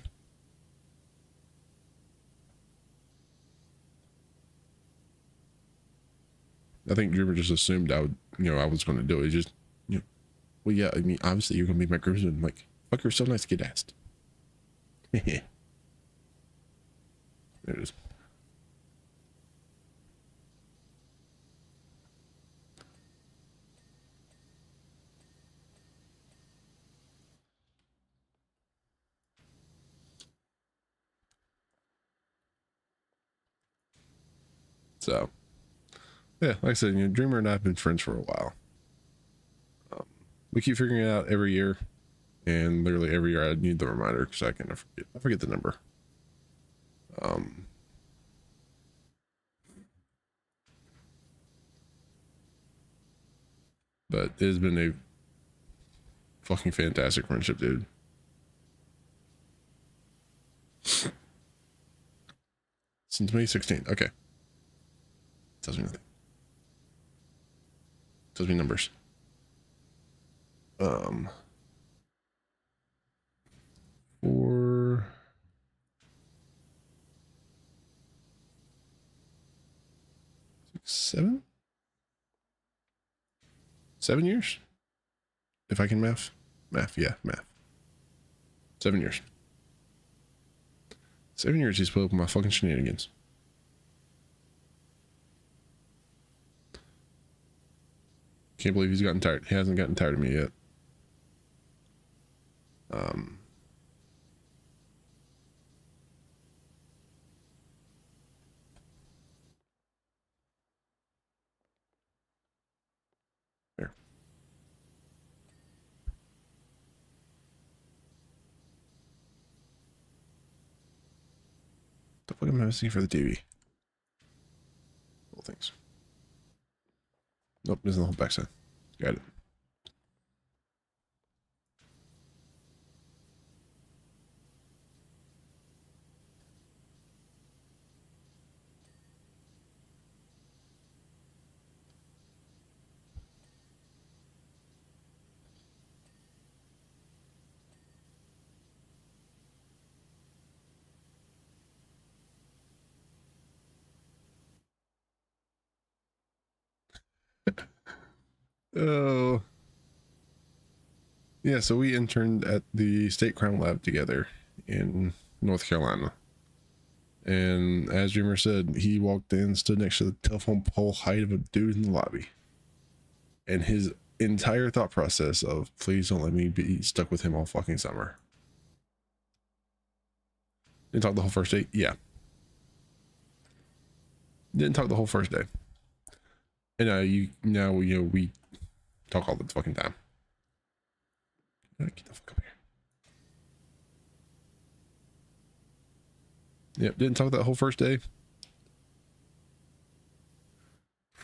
I think Dreamer just assumed I would, you know, I was going to do it. Just, you know, well, yeah, I mean, obviously you're going to be my groomsman. Like, fuck, you're so nice to get asked. There it is. So, yeah, like I said, you know, Dreamer and I have been friends for a while. We keep figuring it out every year, and literally every year I need the reminder because I forget the number. But it has been a fucking fantastic friendship, dude. Since 2016. Okay. Tells me nothing. Tells me numbers. 4, 6, 7? 7 years? If I can math. Yeah, math. 7 years. 7 years he's put up with my fucking shenanigans. Can't believe he's gotten tired. He hasn't gotten tired of me yet. There. The fuck am I missing for the TV? Little things. Nope, this is the whole backside. Got it. Oh, yeah. So we interned at the State Crime Lab together in North Carolina. And as Dreamer said, he walked in, stood next to the telephone pole height of a dude in the lobby. And his entire thought process of, please don't let me be stuck with him all fucking summer. Didn't talk the whole first day? Yeah. Didn't talk the whole first day. And we talk all the fucking time. Get the fuck up here. Yep, didn't talk that whole first day.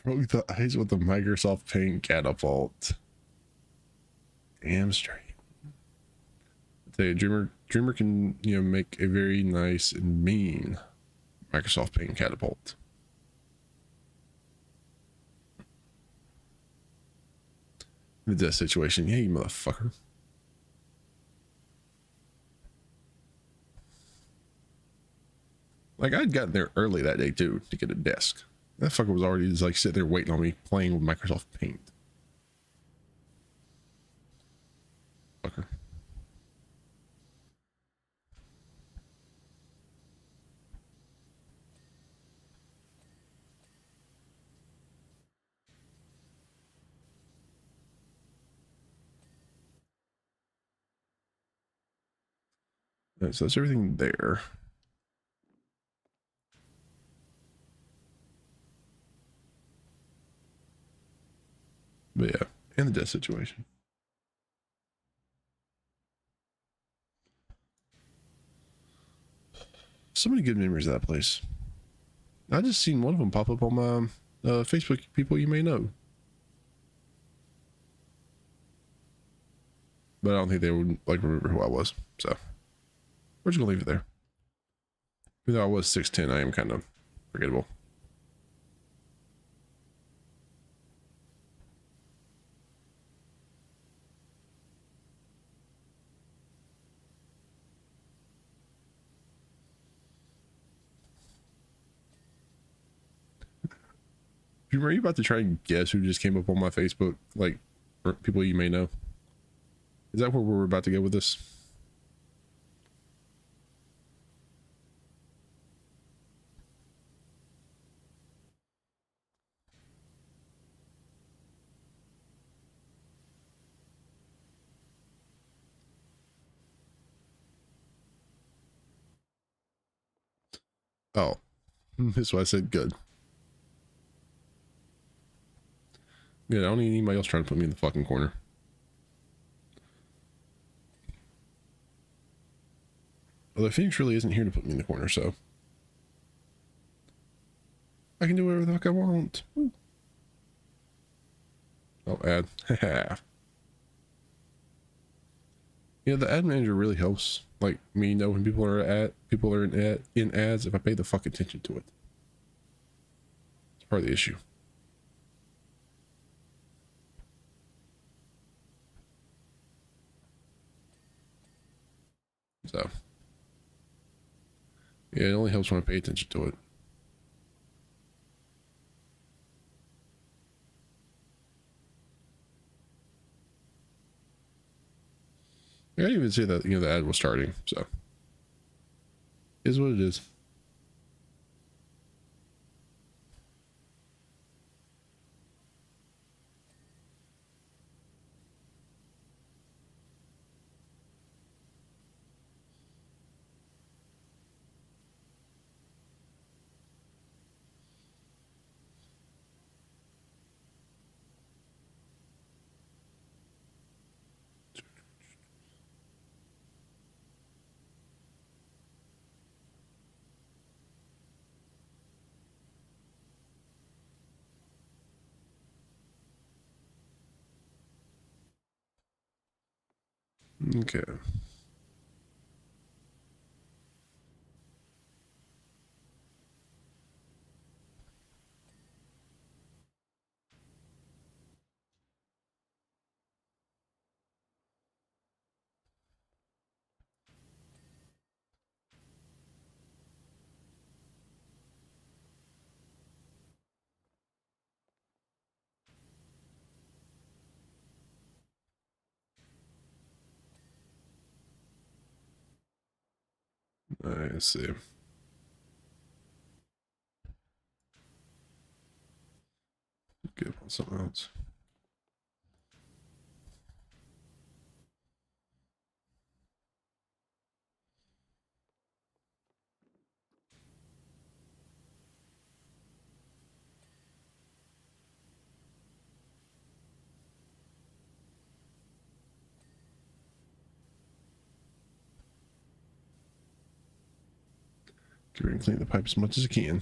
Broke the ice with the Microsoft Paint catapult. Damn straight. I tell you, Dreamer can, make a very nice and mean Microsoft Paint catapult. In that situation, yeah, you motherfucker. Like, I'd gotten there early that day too to get a desk. That fucker was already just like sitting there waiting on me playing with Microsoft Paint. Fucker. All right, so that's everything there. But yeah, and the desk situation. So many good memories of that place. I just seen one of them pop up on my Facebook people you may know. But I don't think they would like remember who I was. So we're just gonna leave it there. Even though I was 6'10", I am kind of forgettable. Are you about to try and guess who just came up on my Facebook? Like, people you may know. Is that where we're about to go with this? Oh, that's why I said good. Good. I don't need anybody else trying to put me in the fucking corner. Although Phoenix really isn't here to put me in the corner, so I can do whatever the fuck I want. Woo. Oh, ad. Yeah, the ad manager really helps. Like me know when people are in ads if I pay the fuck attention to it. It's part of the issue. So yeah, it only helps when I pay attention to it. I didn't even say that the ad was starting, so is what it is. Okay. I see. Good on something else. Get ready to clean the pipe as much as I can.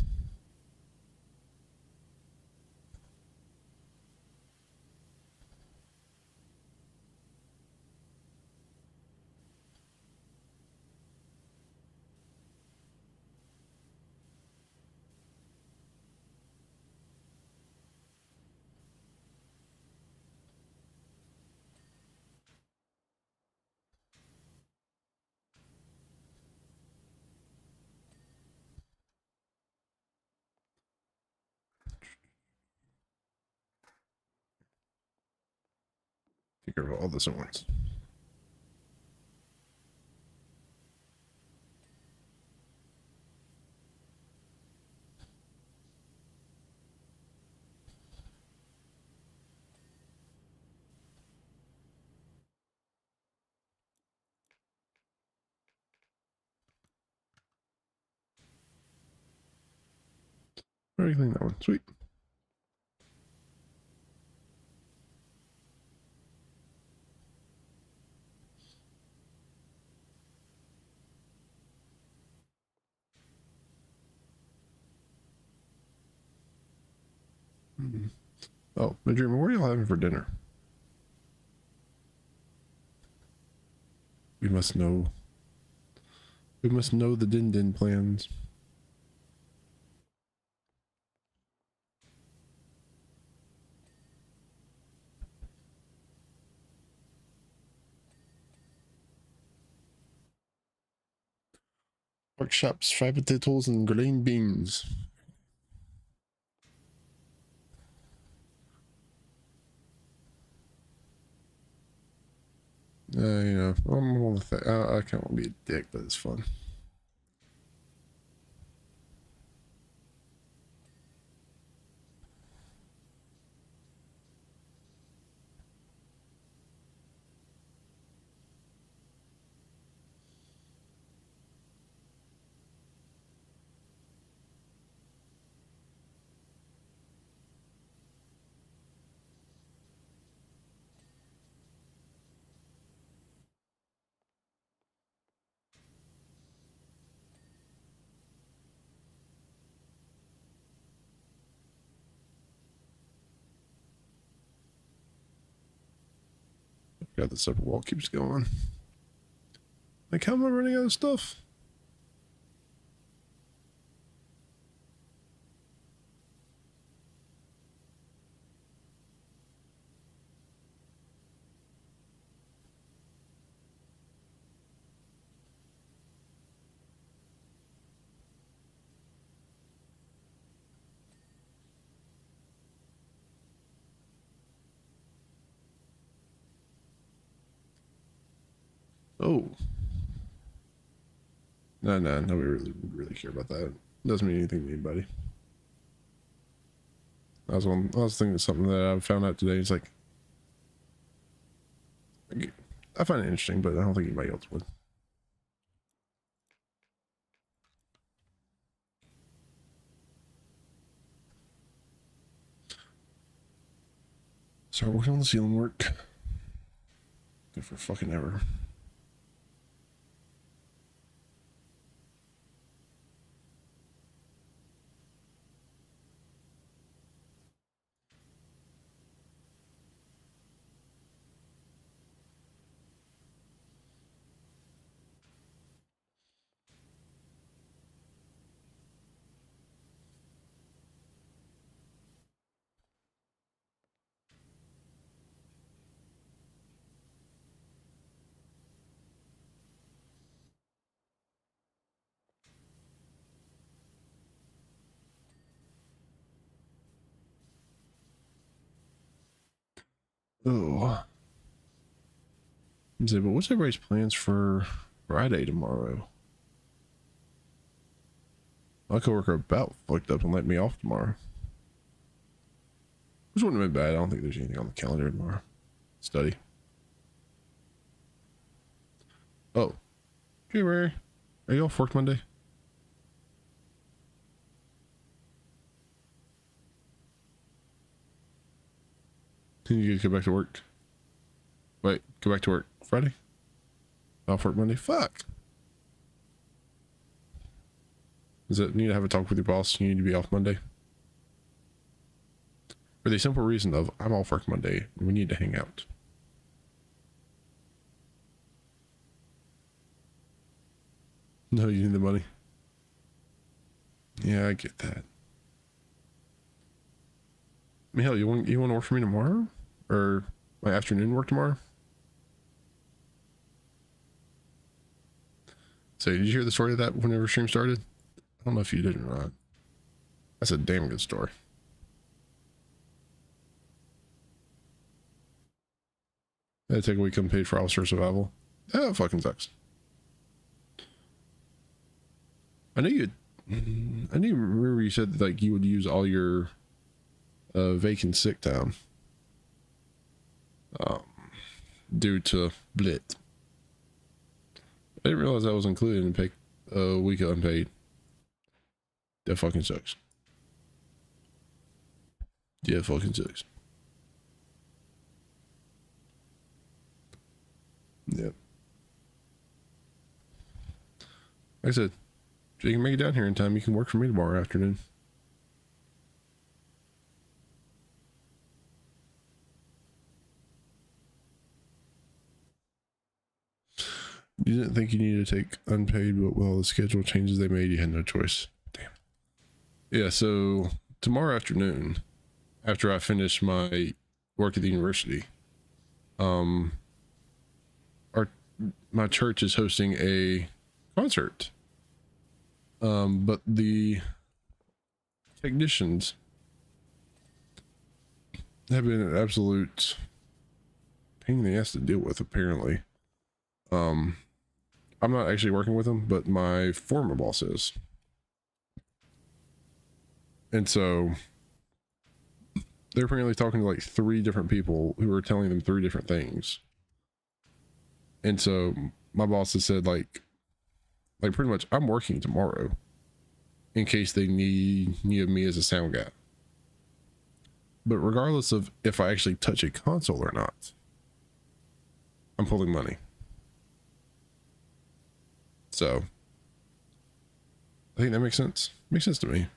Take care of all this at once. Already clean that one. Sweet. Oh, Madrid, what are y'all having for dinner? We must know. We must know the Din Din plans. Pork chops, fried potatoes, and green beans. You know, I can't want to be a dick, but it's fun. God, this upper wall keeps going. Like, how am I running out of stuff? Oh. No, nobody really care about that. Doesn't mean anything to anybody. I was thinking of something that I found out today. It's like, I find it interesting, but I don't think anybody else would. Start working on the ceiling work. Good for fucking ever. Oh. But what's everybody's plans for Friday tomorrow? My coworker about fucked up and let me off tomorrow. Which wouldn't have been bad. I don't think there's anything on the calendar tomorrow. Study. Oh. Hey, Mary. Are you off work Monday? Can you go back to work? Wait, go back to work Friday? Off work Monday? Fuck. Does it need to have a talk with your boss? You need to be off Monday? For the simple reason of I'm off work Monday and we need to hang out. No, you need the money. Yeah, I get that. I mean, hell, you want to work for me tomorrow? Or my afternoon work tomorrow? So, did you hear the story of that whenever stream started? I don't know if you did or not. That's a damn good story. I had to take a week unpaid for officer survival. That fucking sucks. I knew remember you said that, like, you would use all your vacant sick time due to Blit. I didn't realize that was included in pay a week unpaid. That fucking sucks. Yeah, fucking sucks. Yep. Like I said, if you can make it down here in time, you can work for me tomorrow afternoon. You didn't think you needed to take unpaid, but well, the schedule changes they made, you had no choice. Damn. Yeah, so tomorrow afternoon, after I finish my work at the university, my church is hosting a concert. But the technicians have been an absolute pain in the ass to deal with, apparently. I'm not actually working with them, but my former boss is. And so they're apparently talking to like 3 different people who are telling them 3 different things. And so my boss has said like pretty much I'm working tomorrow in case they need me as a sound guy. But regardless of if I actually touch a console or not, I'm pulling money. So I think that makes sense. Makes sense to me.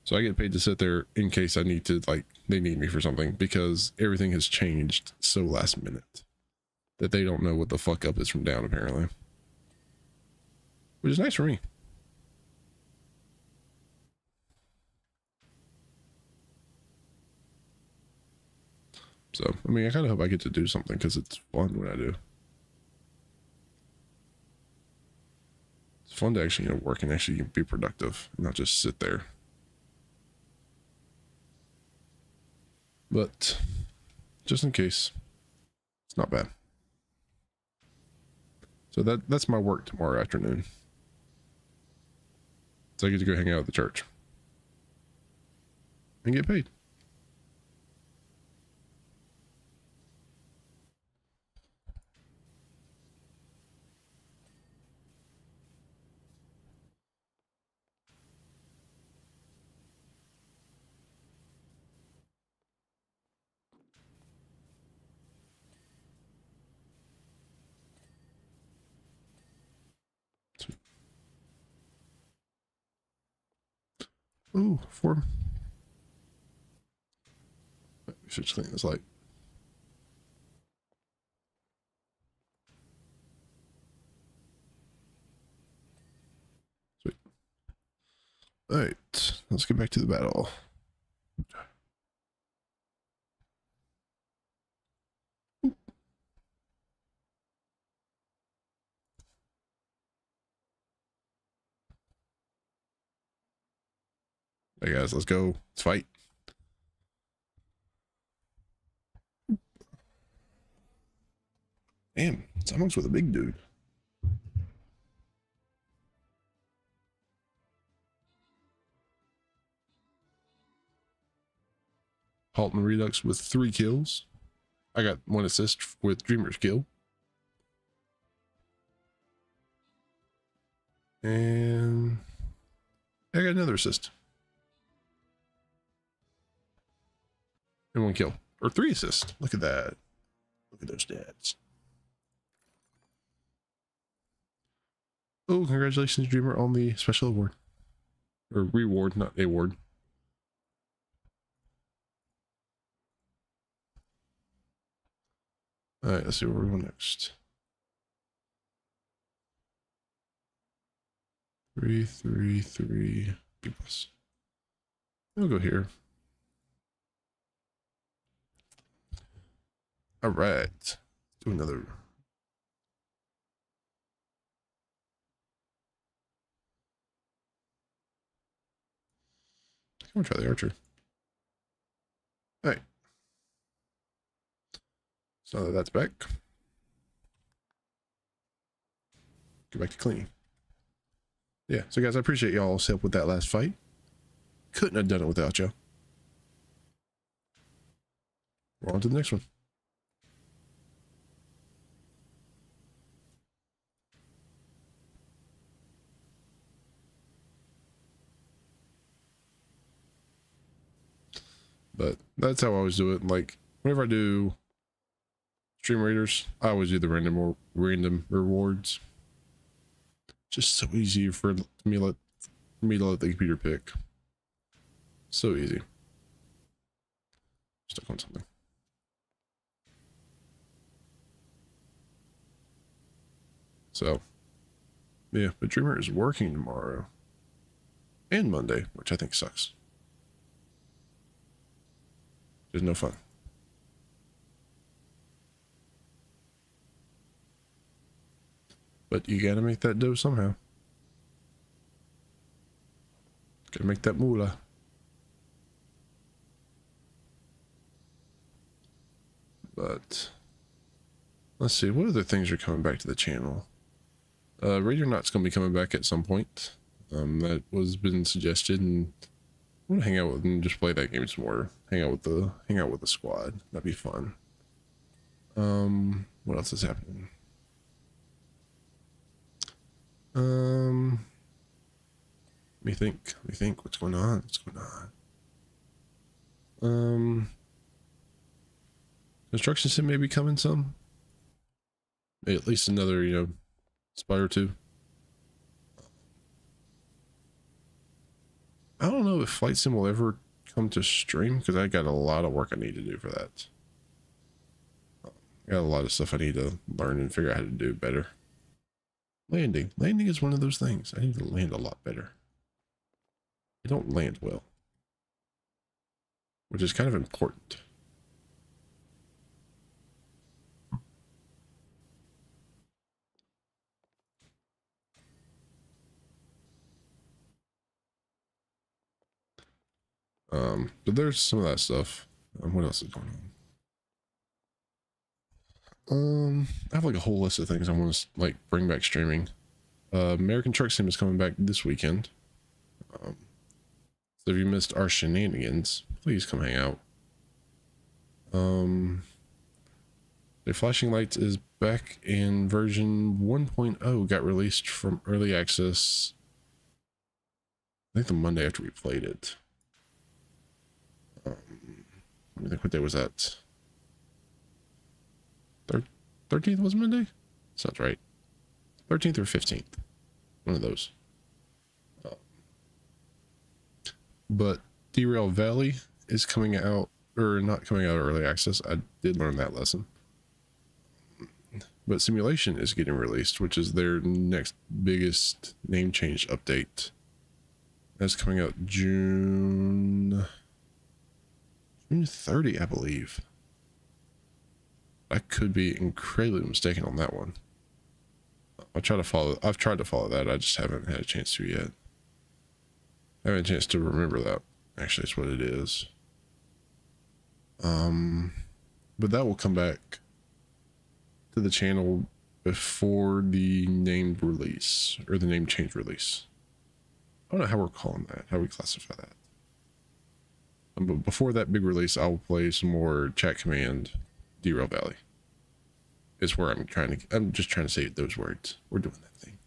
So I get paid to sit there in case I need to, like, they need me for something, because everything has changed so last minute that they don't know what the fuck up is from down, apparently. Which is nice for me. So, I mean, I kind of hope I get to do something because it's fun when I do. It's fun to actually, work and actually be productive, not just sit there. But just in case, it's not bad. So that's my work tomorrow afternoon. So I get to go hang out at the church and get paid. Ooh, 4. We should just clean this light. Sweet. All right, let's get back to the battle. Hey guys, let's go. Let's fight. Damn, it's amongst with a big dude. Halton Redux with 3 kills. I got 1 assist with Dreamer's kill. And I got another assist. And 1 kill. Or 3 assists. Look at that. Look at those stats. Oh, congratulations, Dreamer, on the special award. Or reward, not award. Alright, let's see where we go next. 333 B plus. We'll go here. Alright. Do another. I'm gonna try the archer. Alright. So that's back. Go back to cleaning. Yeah, so guys, I appreciate y'all's help with that last fight. Couldn't have done it without you. We're on to the next one. But that's how I always do it. Like, whenever I do stream raiders, I always do the random rewards. Just so easy for me to let the computer pick. So easy. Stuck on something. So, yeah, but Dreamer is working tomorrow and Monday, which I think sucks. There's no fun. But you gotta make that dough somehow. Gotta make that moolah. But let's see, what other things are coming back to the channel? Raidernaut's gonna be coming back at some point. That was been suggested, and I want to hang out with and just play that game some more. Hang out with the squad. That'd be fun. What else is happening? Let me think what's going on. Construction sim may be coming some. Maybe at least another, spot or two. I don't know if Flight Sim will ever come to stream, because I got a lot of work I need to do for that. I got a lot of stuff I need to learn and figure out how to do better. Landing is one of those things. I need to land a lot better. I don't land well, which is kind of important. But there's some of that stuff. What else is going on? I have like a whole list of things I want to like bring back streaming. American Truck Sim is coming back this weekend. So if you missed our shenanigans, please come hang out. The Flashing Lights is back in version 1.0. Got released from early access, I think the Monday after we played it. Let me think, what day was that? 13th was Monday? Sounds right. 13th or 15th. One of those. But Derail Valley is coming out, or not coming out early access. I did learn that lesson. But Simulation is getting released, which is their next biggest name change update. That's coming out June 30, I believe. I could be incredibly mistaken on that one. I've tried to follow that. I just haven't had a chance to yet. I haven't had a chance to remember that. Actually, it's what it is. But that will come back to the channel before the named release, or the name change release. I don't know how we're calling that, how we classify that. But before that big release, I'll play some more Chat Command Derail Valley. It's where I'm just trying to say those words. We're doing that thing.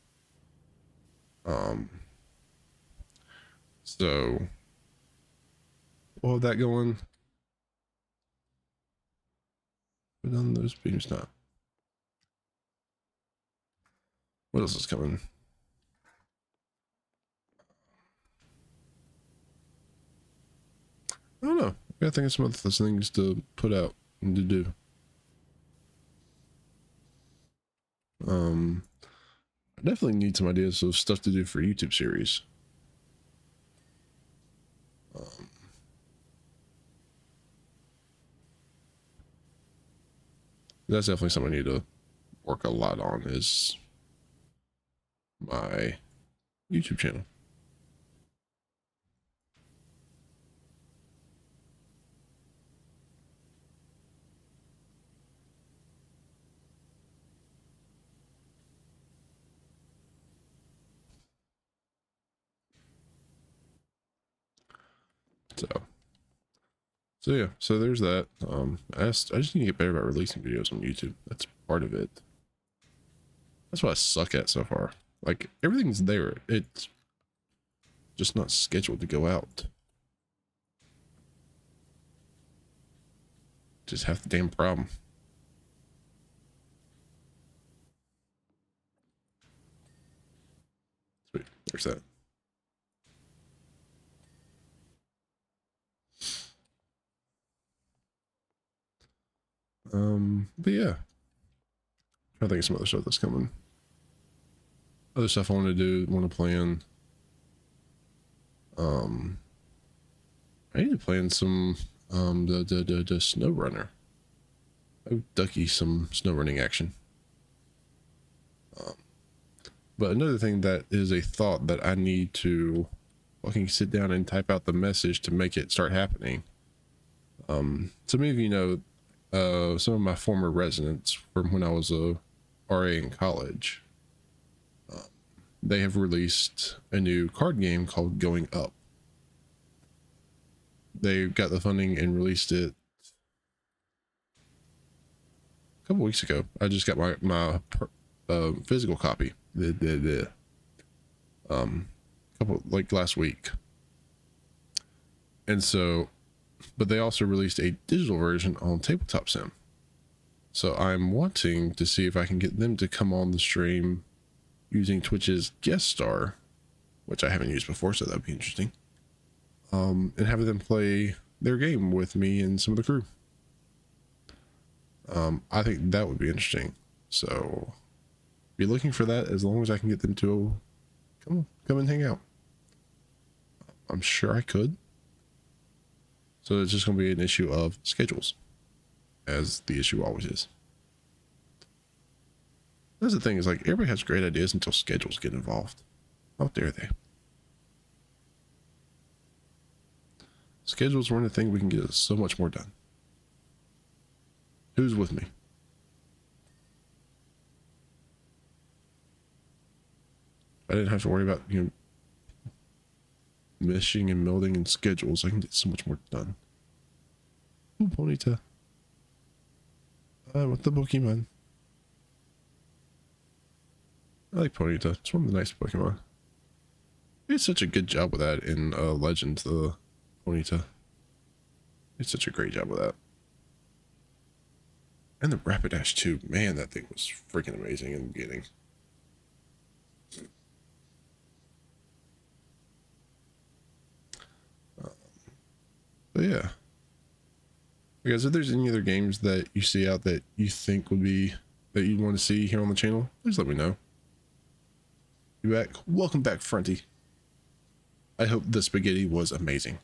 So we'll have that going. Put on those beams now. What else is coming? I don't know. I gotta think of some other things to put out and to do. I definitely need some ideas of stuff to do for YouTube series. That's definitely something I need to work a lot on, is my YouTube channel. So yeah, so there's that. I just need to get better about releasing videos on YouTube. That's part of it. That's what I suck at so far. Like, everything's there. It's just not scheduled to go out. Just half the damn problem. Sweet, there's that. But yeah, I think of some other stuff that's coming. Other stuff I want to do, want to plan. I need to plan some the snow runner. I ducky some snow running action. But another thing that is a thought that I need to fucking sit down and type out the message to make it start happening. So many of you know, some of my former residents from when I was a RA in college, they have released a new card game called Going Up. They got the funding and released it a couple weeks ago. I just got my physical copy. Like last week. And so, but they also released a digital version on Tabletop Sim. So I'm wanting to see if I can get them to come on the stream using Twitch's guest star, which I haven't used before, so that'd be interesting. And have them play their game with me and some of the crew. I think that would be interesting. So be looking for that, as long as I can get them to come and hang out. I'm sure I could. So it's just going to be an issue of schedules, as the issue always is. That's the thing, is like, everybody has great ideas until schedules get involved. How dare they? Schedules are one of the things we can get so much more done. Who's with me? I didn't have to worry about, you know, meshing and melding and schedules. I can get so much more done. Ooh, Ponyta. With the Pokemon. I like Ponyta. It's one of the nice Pokemon. He did such a good job with that in Legends, the Ponyta. He did such a great job with that. And the Rapidash too. Man, that thing was freaking amazing in the beginning. But yeah. Guys, if there's any other games that you see out that you think would be, that you'd want to see here on the channel, please let me know. You back? Welcome back, Fronty. I hope the spaghetti was amazing.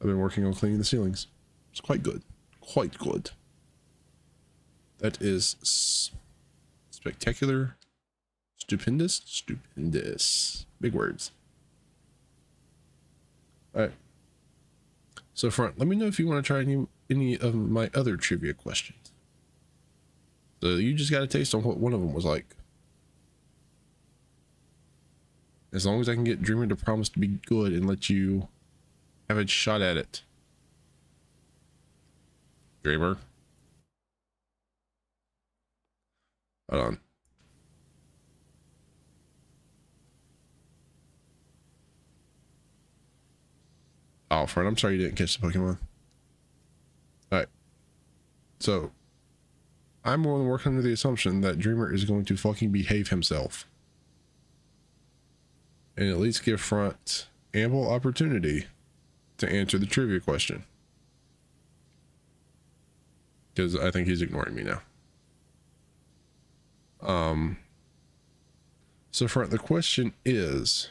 I've been working on cleaning the ceilings. It's quite good. Quite good. That is spectacular. Stupendous. Stupendous. Big words. Alright. So, Front, let me know if you want to try any of my other trivia questions. So, you just got a taste on what one of them was like. As long as I can get Dreamer to promise to be good and let you have a shot at it. Dreamer. Hold on. Oh, friend, I'm sorry you didn't catch the Pokemon. Alright. So, I'm going to work under the assumption that Dreamer is going to fucking behave himself. And at least give Front ample opportunity to answer the trivia question. Because I think he's ignoring me now. So Front, the question is,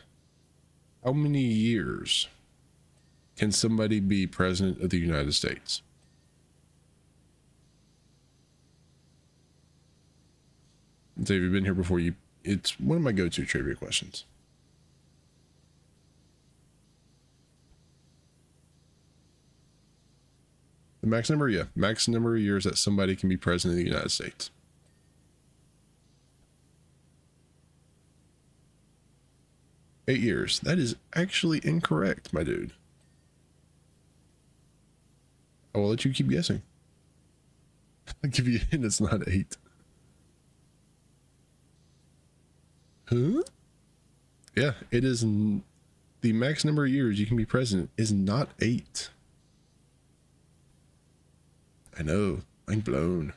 how many years can somebody be president of the United States? So if you've been here before, it's one of my go-to trivia questions. The max number, yeah. Max number of years that somebody can be president of the United States. Eight years. That is actually incorrect, my dude. I will let you keep guessing. I'll give you a hint, it's not 8. Huh? Yeah, it is. The max number of years you can be president is not 8. I know. I'm blown.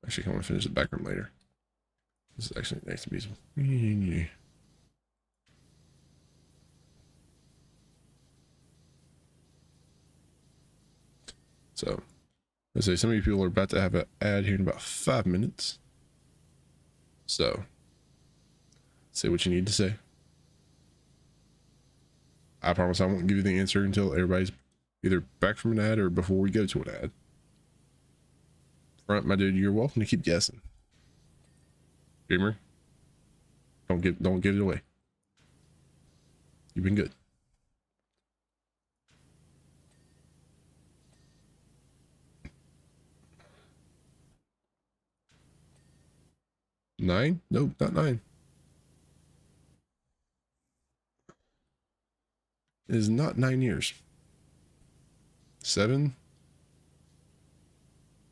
Actually, I want to finish the background later. This is actually nice and beautiful. So, let's say some of you people are about to have an ad here in about 5 minutes. So, say what you need to say. I promise I won't give you the answer until everybody's either back from an ad or before we go to an ad. Front, my dude, you're welcome to keep guessing. Dreamer, don't give it away. You've been good. Nine? Nope, not 9. It is not 9 years. 7.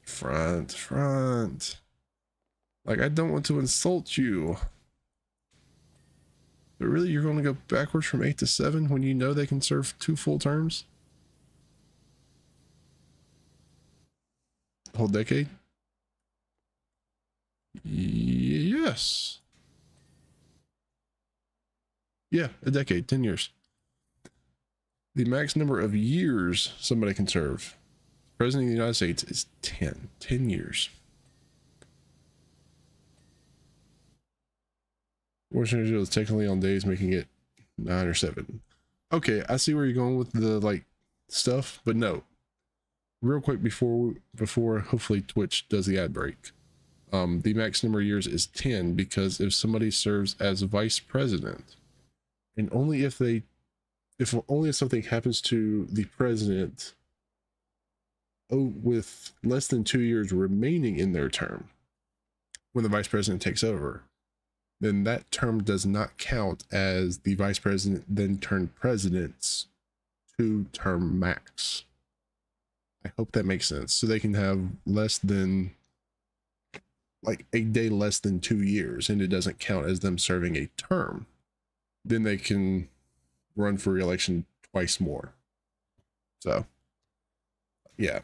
Front. Like, I don't want to insult you. But really, you're going to go backwards from 8 to 7 when you know they can serve 2 full terms? The whole decade? Yes. Yeah, a decade, 10 years. The max number of years somebody can serve, President of the United States, is 10. 10 years. Washington is technically on days, making it 9 or 7. Okay, I see where you're going with the like stuff, but no. Real quick before hopefully Twitch does the ad break. The max number of years is 10 because if somebody serves as vice president, and only if something happens to the president with less than 2 years remaining in their term when the vice president takes over, then that term does not count as the vice president then turned president's 2-term max. I hope that makes sense. So they can have less than like a day less than 2 years and it doesn't count as them serving a term. Then they can run for re-election twice more. So yeah,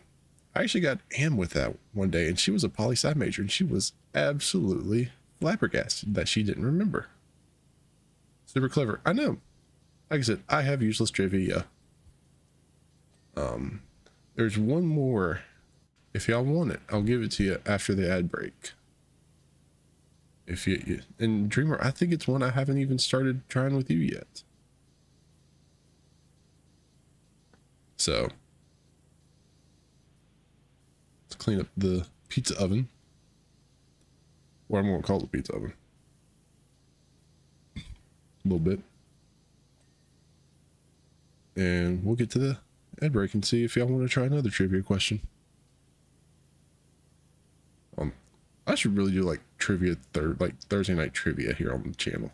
I actually got Am with that one day and she was a poli-sci major and she was absolutely flabbergasted that she didn't remember. Super clever. I know. Like I said, I have useless trivia. There's one more. If y'all want it, I'll give it to you after the ad break. If you and Dreamer, I think it's one I haven't even started trying with you yet. So let's clean up the pizza oven. Or I'm gonna call it the pizza oven. A little bit. And we'll get to the ad break and see if y'all want to try another trivia question. I should really do like trivia like Thursday night trivia here on the channel.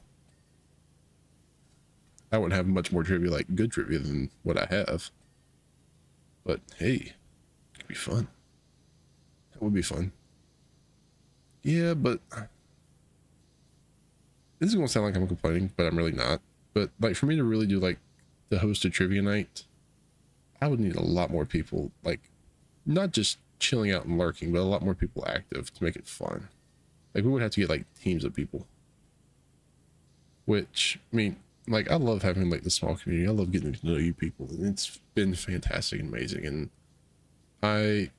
I wouldn't have much more trivia, like good trivia, than what I have. But hey, it could be fun. That would be fun. Yeah, but this is gonna sound like I'm complaining, but I'm really not. But like for me to really do like the host a trivia night, I would need a lot more people, like not just chilling out and lurking, but a lot more people active to make it fun. Like we would have to get like teams of people. Which, I mean, like I love having like the small community. I love getting to know you people, and it's been fantastic and amazing. And I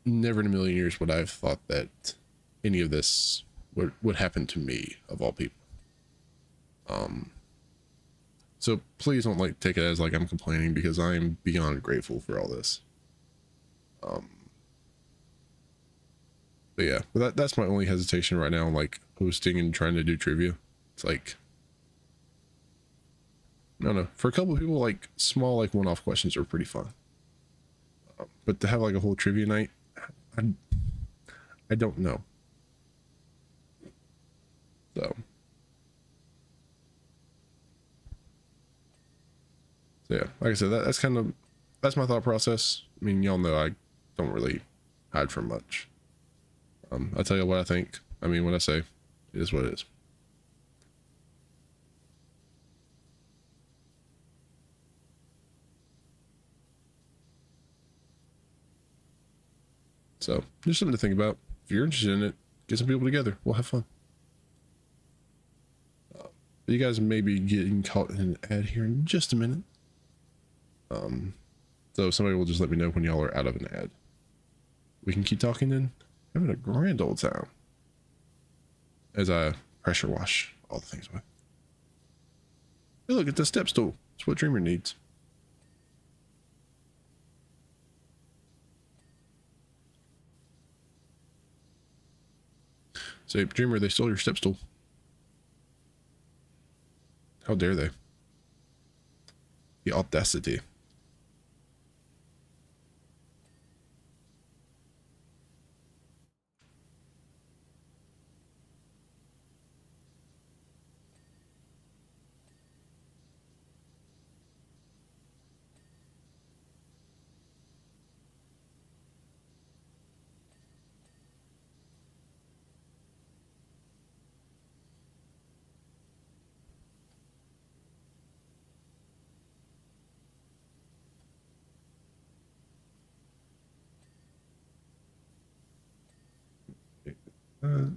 never in a million years would I have thought that any of this would happen to me, of all people. So please don't like take it as like I'm complaining, because I am beyond grateful for all this. But yeah, but that's my only hesitation right now, like hosting and trying to do trivia. It's like, I don't know, for a couple of people, like small, like one-off questions are pretty fun. But to have like a whole trivia night, I don't know. So yeah, like I said, that's my thought process. I mean, y'all know I don't really hide from much. I tell you what I think. I mean, what I say is what it is. So just something to think about. If you're interested in it, get some people together. We'll have fun. You guys may be getting caught in an ad here in just a minute. So somebody will just let me know when y'all are out of an ad. We can keep talking and having a grand old time as I pressure wash all the things away. Hey, look at the step stool. It's what Dreamer needs. Say, Dreamer, they stole your step stool. How dare they? The audacity. Uh,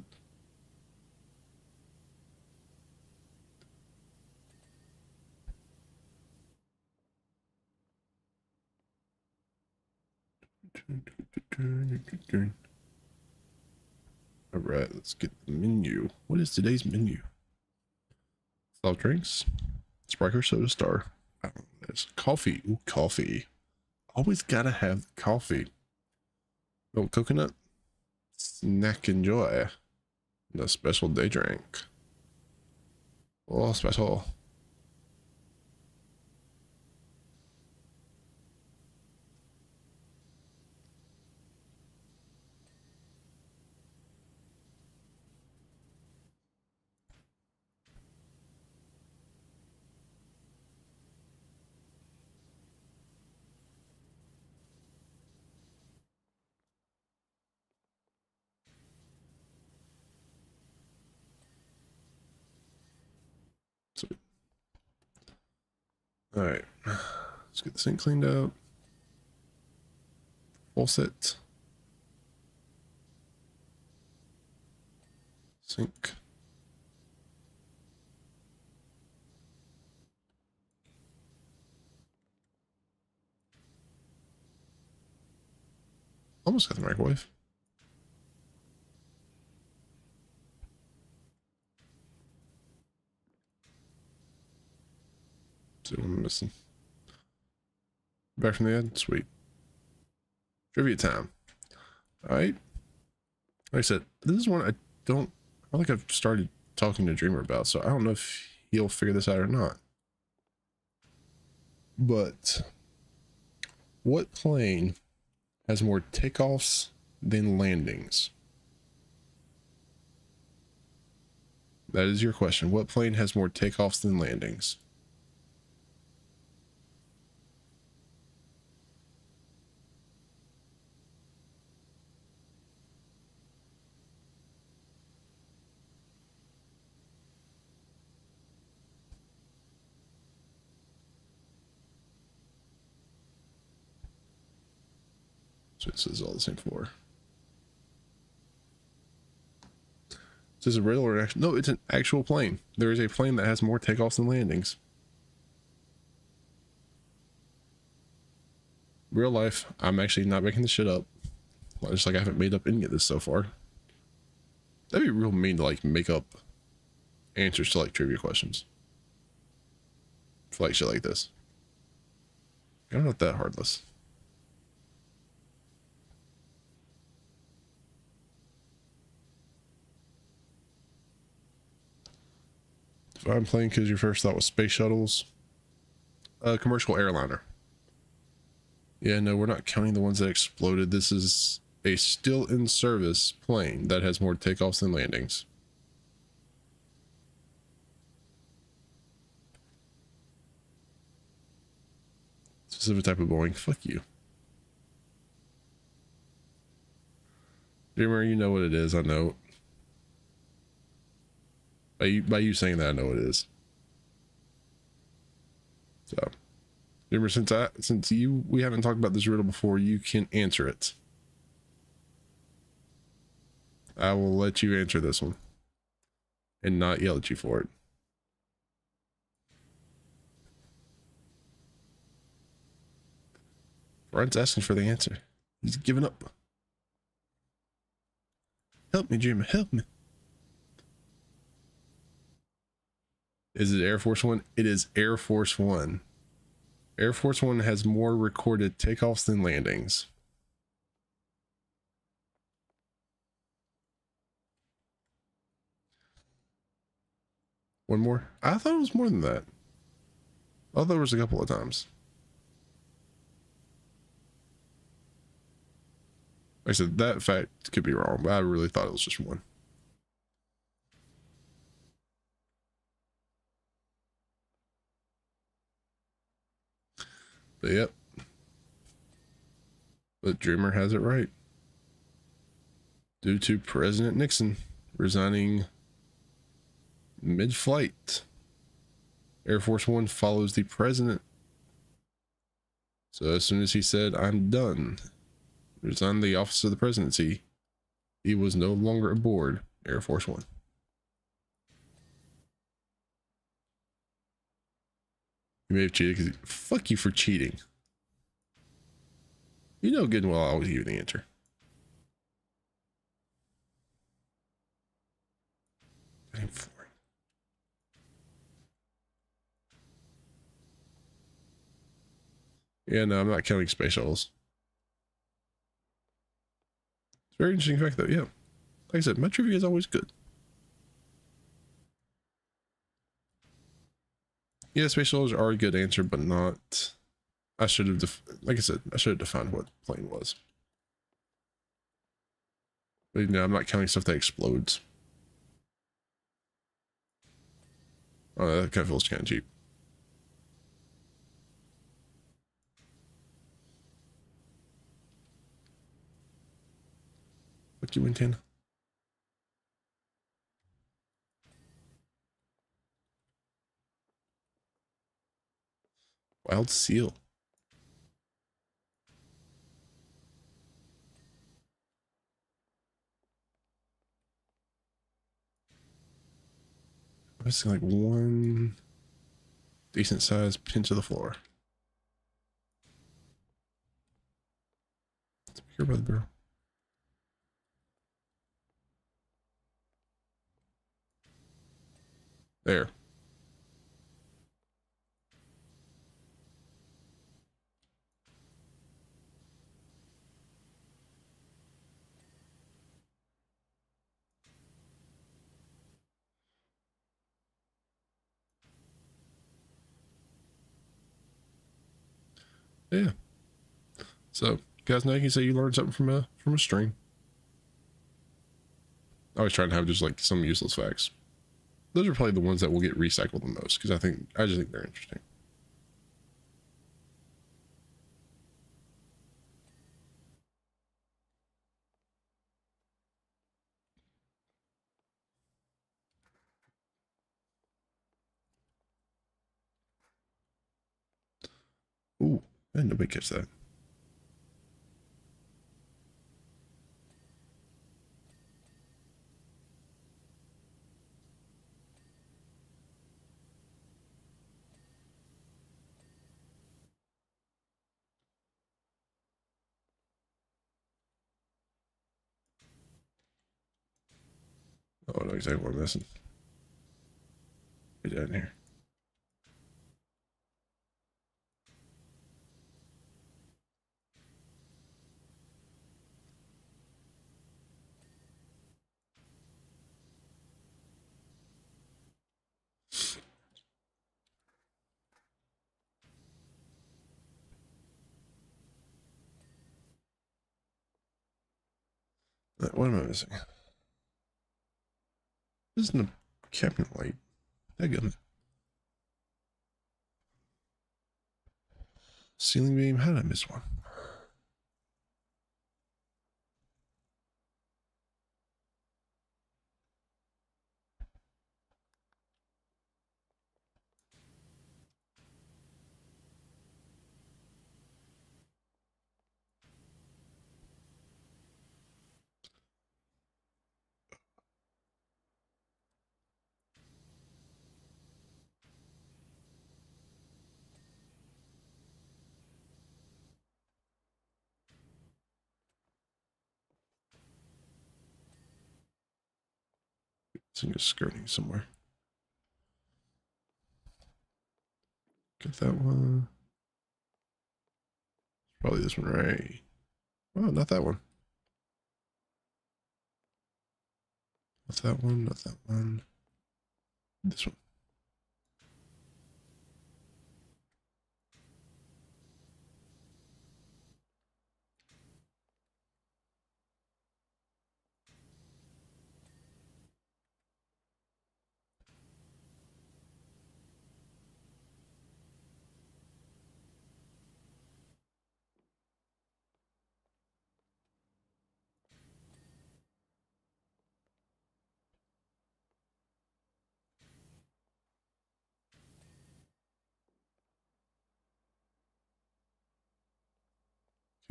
all right, let's get the menu. What is today's menu? Soft drinks, Spriker Soda Star. I don't know what it is. Coffee. Ooh, coffee. Always gotta have the coffee. Milk coconut. Snack enjoy. The special day drink. Oh, special. Sweet. All right, let's get the sink cleaned out. Faucet. Sink. Almost got the microwave. See what I'm missing. Back from the ad? Sweet. Trivia time. Alright. Like I said, this is one I don't think I've started talking to Dreamer about, so I don't know if he'll figure this out or not. But what plane has more takeoffs than landings? That is your question. What plane has more takeoffs than landings? So it says all the same floor. Is this a riddle or an actual? No, it's an actual plane. There is a plane that has more takeoffs than landings. Real life, I'm actually not making this shit up. Just like I haven't made up any of this so far. That'd be real mean to like make up answers to like trivia questions. For like shit like this. I'm not that heartless. Define plane because your first thought was space shuttles. A commercial airliner. Yeah, no, we're not counting the ones that exploded. This is a still in service plane that has more takeoffs than landings. Specific type of Boeing. Fuck you. Dreamer, you know what it is. I know. By you saying that, I know what it is. So, Dreamer, since we haven't talked about this riddle before, you can answer it. I will let you answer this one and not yell at you for it. Ryan's asking for the answer. He's giving up. Help me, Dreamer, help me. Is it Air Force One? It is Air Force One. Air Force One has more recorded takeoffs than landings. One more? I thought it was more than that. I thought there was a couple of times. Like I said, that fact could be wrong, but I really thought it was just one. But yep. But Dreamer has it right. Due to President Nixon resigning mid-flight, Air Force One follows the president. So as soon as he said, "I'm done," resigned the office of the presidency, he was no longer aboard Air Force One. You may have cheated because fuck you for cheating. You know good and well I always give you the answer. Yeah, no, I'm not counting space shuttles. It's a very interesting fact though, yeah. Like I said, my trivia is always good. Yeah, space shuttles are a good answer, but not... I should have, like I said, I should have defined what plane was. But no, I'm not counting stuff that explodes. Oh, that kind of feels kind of cheap. Fuck you, antenna. Wild seal. I'm missing like one decent sized pinch of the floor. It's here by the barrel. There. Yeah. So, you guys know you can say you learned something from a stream. I was trying to have just like some useless facts. those are probably the ones that will get recycled the most, because I just think they're interesting. Ooh, and nobody catch that. Oh, I know exactly what I'm missing. Get down here. What am I missing? This isn't a cabinet light. That ceiling beam. How did I miss one? This thing is skirting somewhere. Get that one. Probably this one, right? Oh, not that one. Not that one, not that one. This one.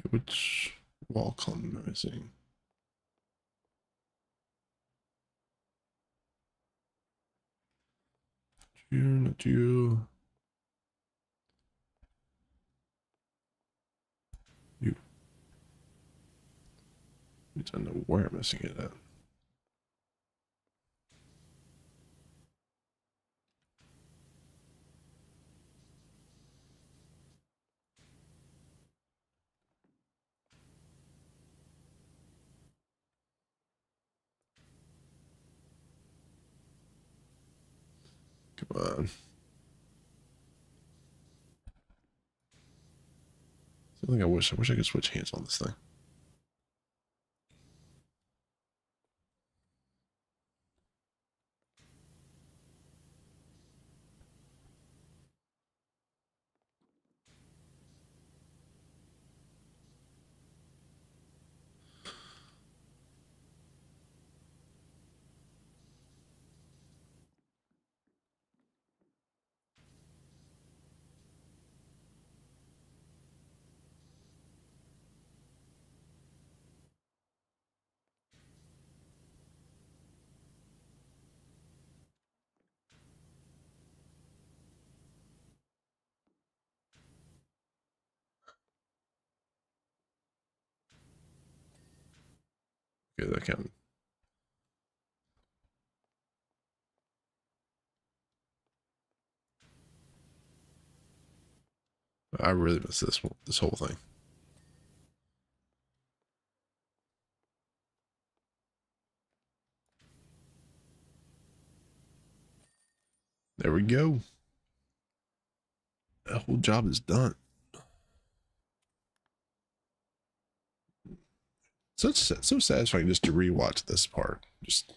Okay, which wall column am I missing? Not you. You. I don't know where I'm missing it at. Come on. Something I wish I could switch hands on this thing. Okay, that counted. I really miss this whole thing. There we go. The whole job is done. So satisfying just to rewatch this part. Just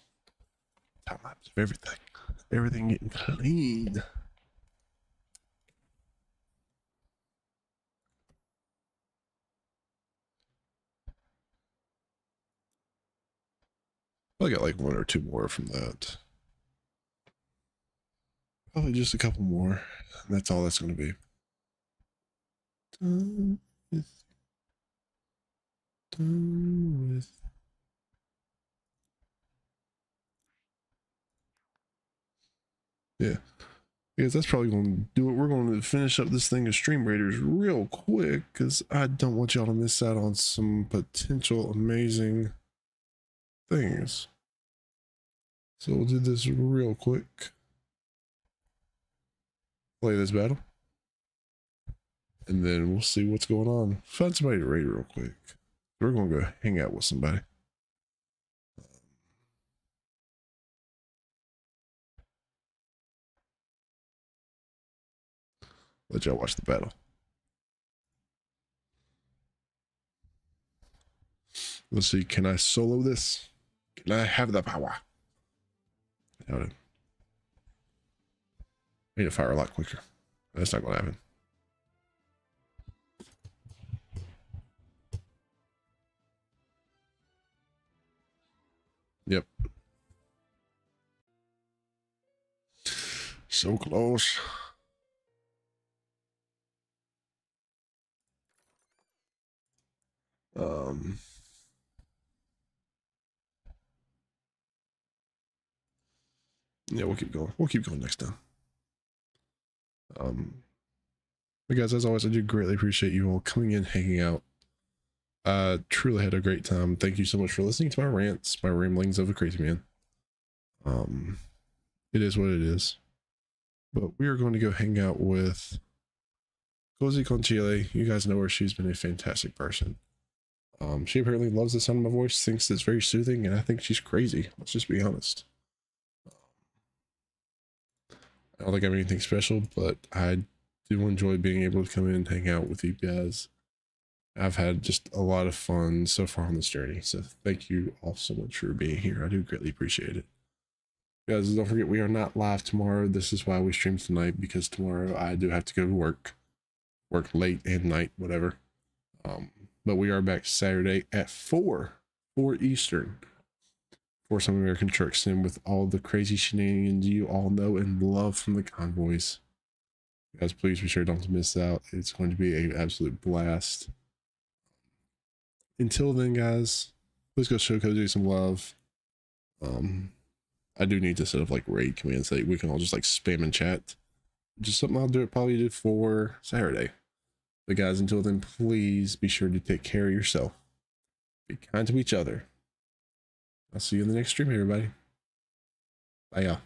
time lapse of everything. everything getting clean. I got like 1 or 2 more from that. Probably just a couple more. And that's all that's going to be. Done with. Yeah. Because that's probably going to do it. We're going to finish up this thing of Stream Raiders real quick because I don't want y'all to miss out on some potential amazing things. So we'll do this real quick. Play this battle. And then we'll see what's going on. Find somebody to raid real quick. We're going to go hang out with somebody. Let y'all watch the battle. Let's see. Can I solo this? Can I have the power? I need to fire a lot quicker. That's not going to happen. Yep. So close. Yeah, we'll keep going. We'll keep going next time. But guys, as always, I do greatly appreciate you all coming in, hanging out. Truly had a great time. Thank you so much for listening to my rants, my ramblings of a crazy man. It is what it is. But we are going to go hang out with Cozy con Chile. You guys know her. She's been a fantastic person. She apparently loves the sound of my voice, thinks it's very soothing, and I think she's crazy. Let's just be honest. I don't think I have anything special, but I do enjoy being able to come in and hang out with you guys. I've had just a lot of fun so far on this journey, so thank you all so much for being here. I do greatly appreciate it. Guys, don't forget, we are not live tomorrow. This is why we stream tonight, because tomorrow I do have to go to work late and night, whatever. But we are back Saturday at 4 Eastern for some American Truck Sim with all the crazy shenanigans you all know and love from the convoys. Guys, please be sure not to miss out. It's going to be an absolute blast. Until then, guys, please go show Cozy some love. I do need to set up like raid commands that we can all just like spam and chat. Just something I'll do it probably for Saturday. But guys, until then, please be sure to take care of yourself. Be kind to each other. I'll see you in the next stream, everybody. Bye, y'all.